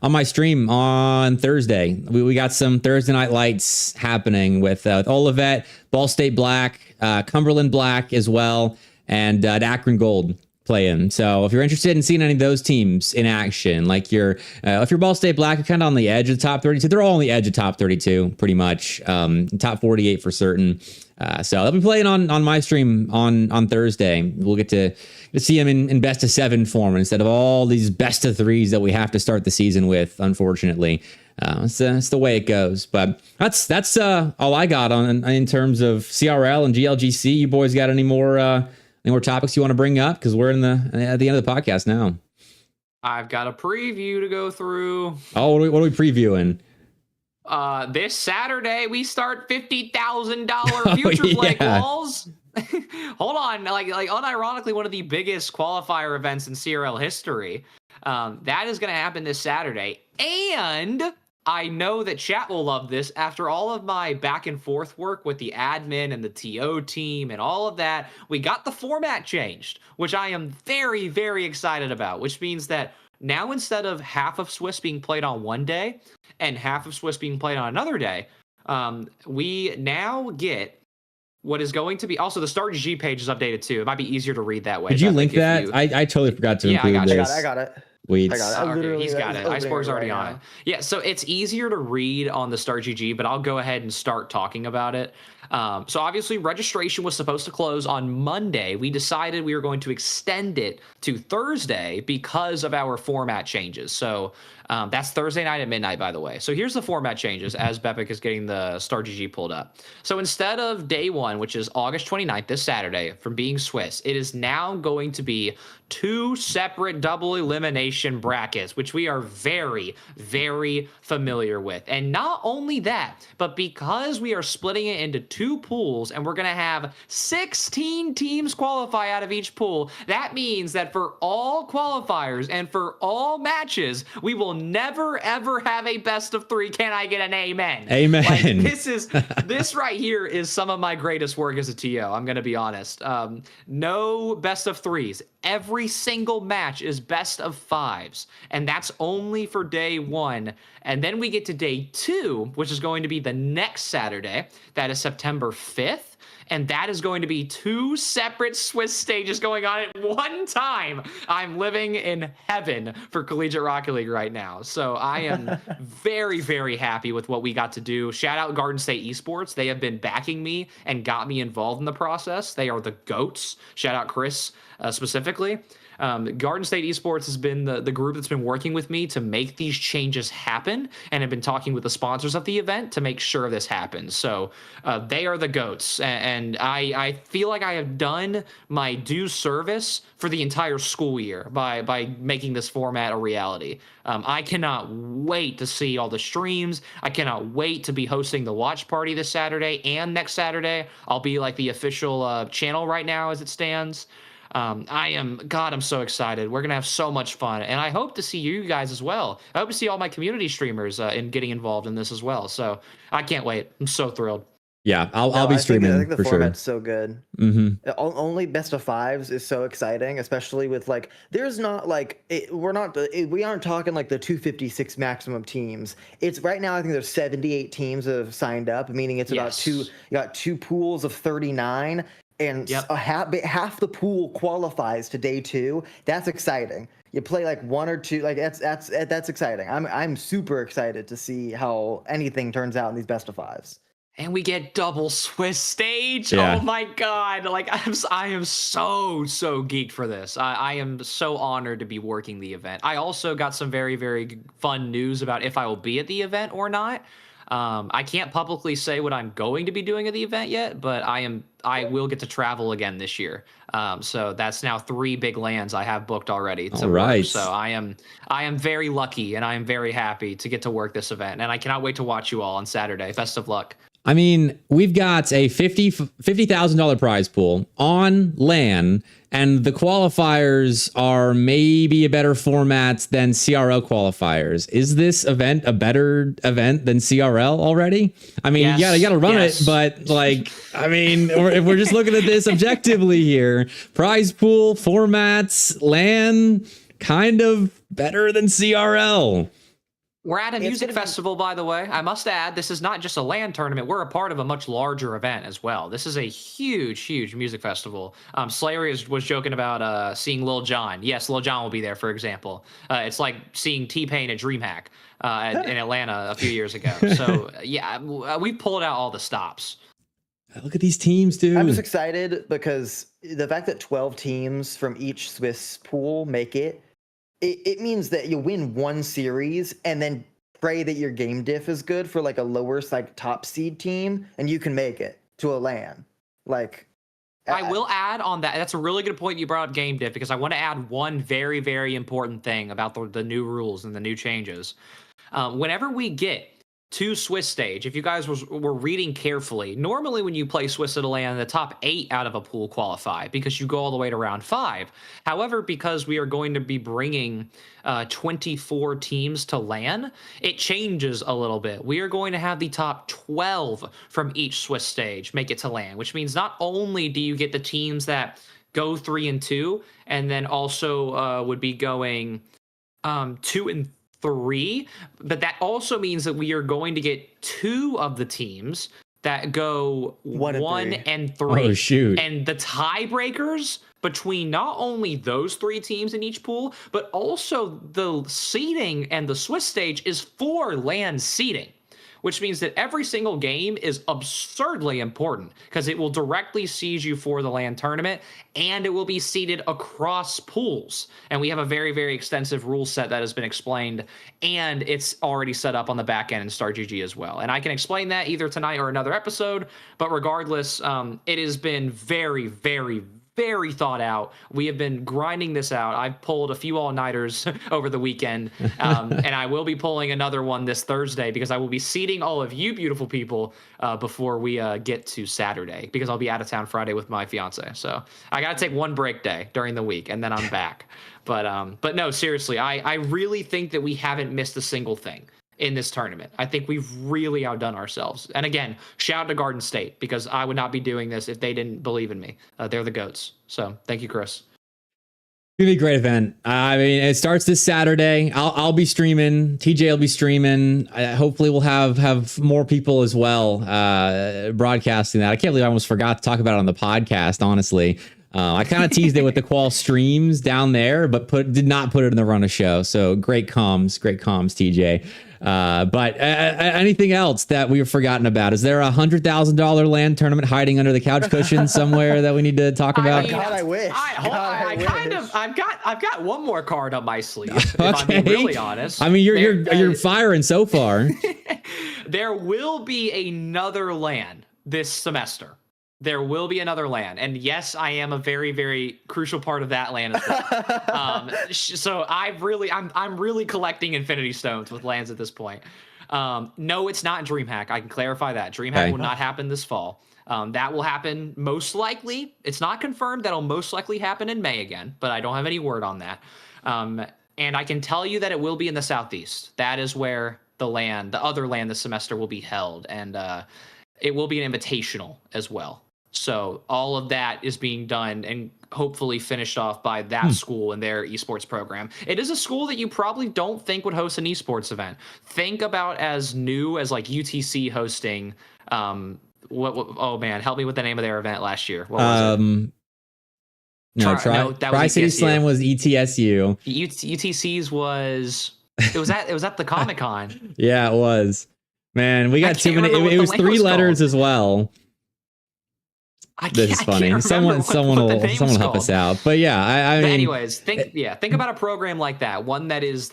my stream on Thursday. We got some Thursday night lights happening with Olivet, Ball State Black, Cumberland Black as well, and Akron Gold playing. So if you're interested in seeing any of those teams in action, like if you're Ball State Black, you're kind of on the edge of the top 32. They're all on the edge of top 32, pretty much. Top 48 for certain. So they'll be playing on my stream on Thursday. We'll get to see them in best of 7 form instead of all these best of 3s that we have to start the season with, unfortunately. It's the way it goes. But that's all I got in terms of CRL and GLGC. You boys got any more topics you want to bring up? Because we're at the end of the podcast now. I've got a preview to go through. Oh, what are we previewing? This Saturday we start $50,000 future play quals. Hold on, like unironically, one of the biggest qualifier events in CRL history. That is going to happen this Saturday, and I know that chat will love this. After all of my back and forth work with the admin and the TO team and all of that, we got the format changed, which I am very, very excited about. Which means that now, instead of half of Swiss being played on one day and half of Swiss being played on another day, we now get what is going to be also the Start GG page is updated too. It might be easier to read that way. Did you link that? I totally forgot to include this. I got it. Wait, I got it. Okay, he's got it. Iceborg's already on it. Yeah, so it's easier to read on the Start GG, but I'll go ahead and start talking about it. So obviously registration was supposed to close on Monday. We decided we were going to extend it to Thursday because of our format changes. So that's Thursday night at midnight, by the way. So here's the format changes as Bepic is getting the Start GG pulled up. So instead of day one, which is August 29th, this Saturday, from being Swiss, it is now going to be 2 separate double elimination brackets, which we are very, very familiar with. And not only that, but because we are splitting it into 2 pools and we're going to have 16 teams qualify out of each pool, that means that for all qualifiers and for all matches, we will never, ever have a best of 3. Can I get an amen? Amen. Like, this right here is some of my greatest work as a TO. I'm going to be honest. No best of 3s. Every single match is best of 5s, and that's only for day 1. And then we get to day 2, which is going to be the next Saturday. That is September 5th. And that is going to be 2 separate Swiss stages going on at one time. I'm living in heaven for Collegiate Rocket League right now. So I am very, very happy with what we got to do. Shout out Garden State Esports. They have been backing me and got me involved in the process. They are the GOATs. Shout out Chris specifically. Garden State Esports has been the group that's been working with me to make these changes happen and have been talking with the sponsors of the event to make sure this happens. So they are the GOATs. And I feel like I have done my due service for the entire school year by making this format a reality. I cannot wait to see all the streams. I cannot wait to be hosting the watch party this Saturday and next Saturday. I'll be like the official channel right now as it stands. I'm so excited. We're going to have so much fun. And I hope to see you guys as well. I hope to see all my community streamers in getting involved in this as well. So I can't wait. I'm so thrilled. Yeah, I'll be streaming. I think the for format's sure. so good. Mm-hmm. Only best of 5s is so exciting, especially with like, there's not like, we aren't talking like the 256 maximum teams. It's right now, I think there's 78 teams that have signed up, meaning it's about you got 2 pools of 39. And half the pool qualifies to day 2. That's exciting. You play like 1 or 2, like that's exciting. I'm super excited to see how anything turns out in these best of 5s. And we get double Swiss stage. Yeah. Oh my God. Like I am so geeked for this. I am so honored to be working the event. I also got some very, very fun news about if I will be at the event or not. I can't publicly say what I'm going to be doing at the event yet, but I will get to travel again this year. So that's now 3 big lands I have booked already. All right. So I am very lucky and I am very happy to get to work this event, and I cannot wait to watch you all on Saturday. Best of luck. I mean, we've got a $50,000 prize pool on LAN, and the qualifiers are maybe a better format than CRL qualifiers. Is this event a better event than CRL already? I mean, you gotta run it, but like, I mean, if we're just looking at this objectively here, prize pool, formats, LAN, kind of better than CRL. We're at a music festival, by the way. I must add, this is not just a LAN tournament. We're a part of a much larger event as well. This is a huge, huge music festival. Slayer was joking about seeing Lil Jon. Yes, Lil Jon will be there, for example. It's like seeing T-Pain at DreamHack in Atlanta a few years ago. So, yeah, we pulled out all the stops. Look at these teams, dude. I'm just excited because the fact that 12 teams from each Swiss pool make it means that you win 1 series and then pray that your game diff is good for like a lower like top seed team and you can make it to a LAN. Like, I will add on that. That's a really good point you brought up game diff, because I want to add one very, very important thing about the new rules and the new changes. Whenever we get to Swiss stage, if you guys were reading carefully, normally when you play Swiss at a LAN, the top 8 out of a pool qualify because you go all the way to round 5. However, because we are going to be bringing 24 teams to LAN, it changes a little bit. We are going to have the top 12 from each Swiss stage make it to LAN, which means not only do you get the teams that go 3 and 2, and then also would be going 2 and 3, but that also means that we are going to get 2 of the teams that go 1 and 3. Oh, shoot. And the tiebreakers between not only those 3 teams in each pool, but also the seeding and the Swiss stage is 4 LAN seeding, which means that every single game is absurdly important because it will directly seed you for the LAN tournament, and it will be seeded across pools. And we have a very, very extensive rule set that has been explained, and it's already set up on the back end in StarGG as well. And I can explain that either tonight or another episode, but regardless, it has been very, very, very thought out. We have been grinding this out. I've pulled a few all-nighters over the weekend, and I will be pulling another one this Thursday because I will be seating all of you beautiful people before we get to Saturday, because I'll be out of town Friday with my fiance. So I got to take one break day during the week, and then I'm back. But no, seriously, I really think that we haven't missed a single thing in this tournament. I think we've really outdone ourselves. And again, shout out to Garden State, because I would not be doing this if they didn't believe in me. They're the GOATs. So thank you, Chris. It's gonna be a great event. I mean, it starts this Saturday. I'll be streaming. TJ will be streaming. Hopefully, we'll have more people as well broadcasting that. I can't believe I almost forgot to talk about it on the podcast. Honestly, I kind of teased it with the qual streams down there, but did not put it in the run of show. So great comms, TJ. But anything else that we've forgotten about? Is there $100,000 LAN tournament hiding under the couch cushion somewhere that we need to talk about? God, I wish. I've got one more card up my sleeve. If I'm being really honest. I mean, you're firing so far. There will be another LAN this semester. There will be another LAN, and yes, I am a very, very crucial part of that LAN as well. So I'm really collecting Infinity Stones with LANs at this point. No, it's not DreamHack. I can clarify that DreamHack will not happen this fall. That will happen most likely. It's not confirmed. That'll most likely happen in May again, but I don't have any word on that. And I can tell you that it will be in the Southeast. That is where the other LAN this semester will be held, and it will be an invitational as well. So all of that is being done and hopefully finished off by that school and their esports program. It is a school that you probably don't think would host an esports event. Think about as new as like UTC hosting. Oh man, help me with the name of their event last year. What was it? Tri-City Slam was ETSU. UTC's was at the Comic-Con. Yeah, it was. Man, we got too many. It was 3 letters as well. This is funny. Someone will help us out. But yeah, I mean. Anyways, think about a program like that. One that is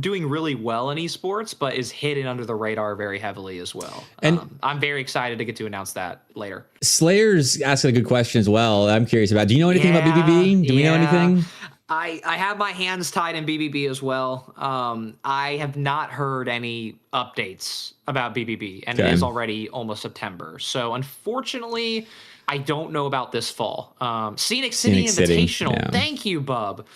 doing really well in esports, but is hidden under the radar very heavily as well. And I'm very excited to get to announce that later. Slayer's asking a good question as well. I'm curious about. Do you know anything about BBB? Do we know anything? I have my hands tied in BBB as well. I have not heard any updates about BBB, and it is already almost September. So unfortunately, I don't know about this fall. Scenic City Invitational. Yeah. Thank you, Bub.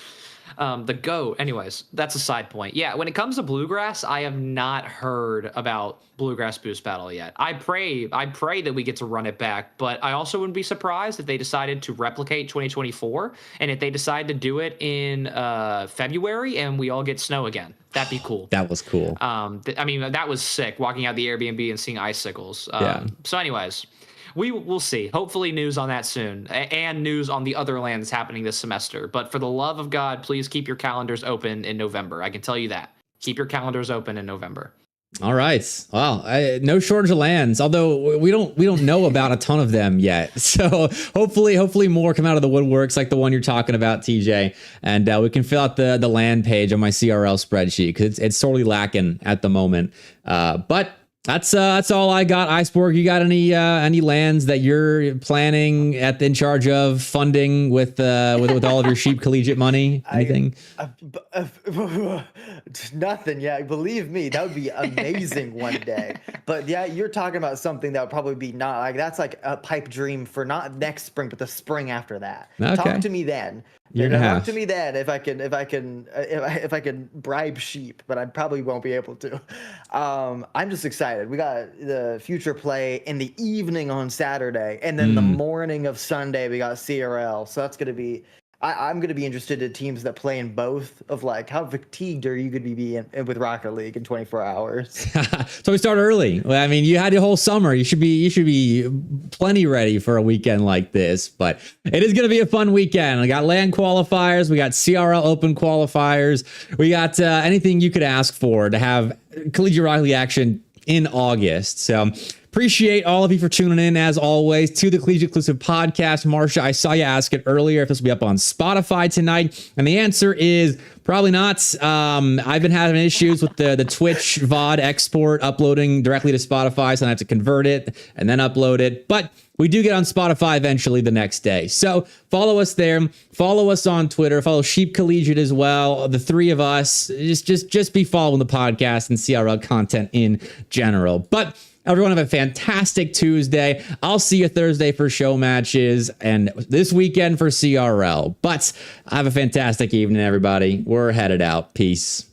The GOAT. Anyways, that's a side point. Yeah, when it comes to Bluegrass, I have not heard about Bluegrass Boost Battle yet. I pray that we get to run it back, but I also wouldn't be surprised if they decided to replicate 2024, and if they decide to do it in February and we all get snow again. That'd be cool. That was cool. I mean, that was sick, walking out the Airbnb and seeing icicles. So anyways, we'll see. Hopefully news on that soon, and news on the other LANs happening this semester. But for the love of God, please keep your calendars open in November. I can tell you that. Keep your calendars open in November. All right. Well, no shortage of LANs, although we don't know about a ton of them yet. So hopefully more come out of the woodworks, like the one you're talking about, TJ, and we can fill out the LAN page on my CRL spreadsheet, because it's sorely lacking at the moment. But that's all I got. Iceborg, you got any LANs that you're planning in charge of funding with all of your sheep collegiate money? Anything? Nothing. Yeah, believe me, that would be amazing one day. But yeah, you're talking about something that would probably be not like that's like a pipe dream for not next spring, but the spring after that. Okay. Talk to me then. Talk to me then if I can bribe sheep, but I probably won't be able to. I'm just excited. We got the future play in the evening on Saturday, and then the morning of Sunday we got CRL. So that's gonna be. I'm going to be interested in teams that play in both of like how fatigued are you going to be with Rocket League in 24 hours? So we start early. Well, I mean, you had your whole summer. You should be plenty ready for a weekend like this. But it is going to be a fun weekend. We got LAN qualifiers. We got CRL open qualifiers. We got anything you could ask for to have Collegiate Rocket League action in August. So appreciate all of you for tuning in, as always, to the Collegiate Exclusive Podcast. Marsha, I saw you ask it earlier if this will be up on Spotify tonight, and the answer is probably not. I've been having issues with the Twitch VOD export uploading directly to Spotify, so I have to convert it and then upload it. But we do get on Spotify eventually the next day. So follow us there. Follow us on Twitter. Follow Sheep Collegiate as well. The three of us. Just be following the podcast and CRL content in general. But everyone have a fantastic Tuesday. I'll see you Thursday for show matches and this weekend for CRL. But have a fantastic evening, everybody. We're headed out. Peace.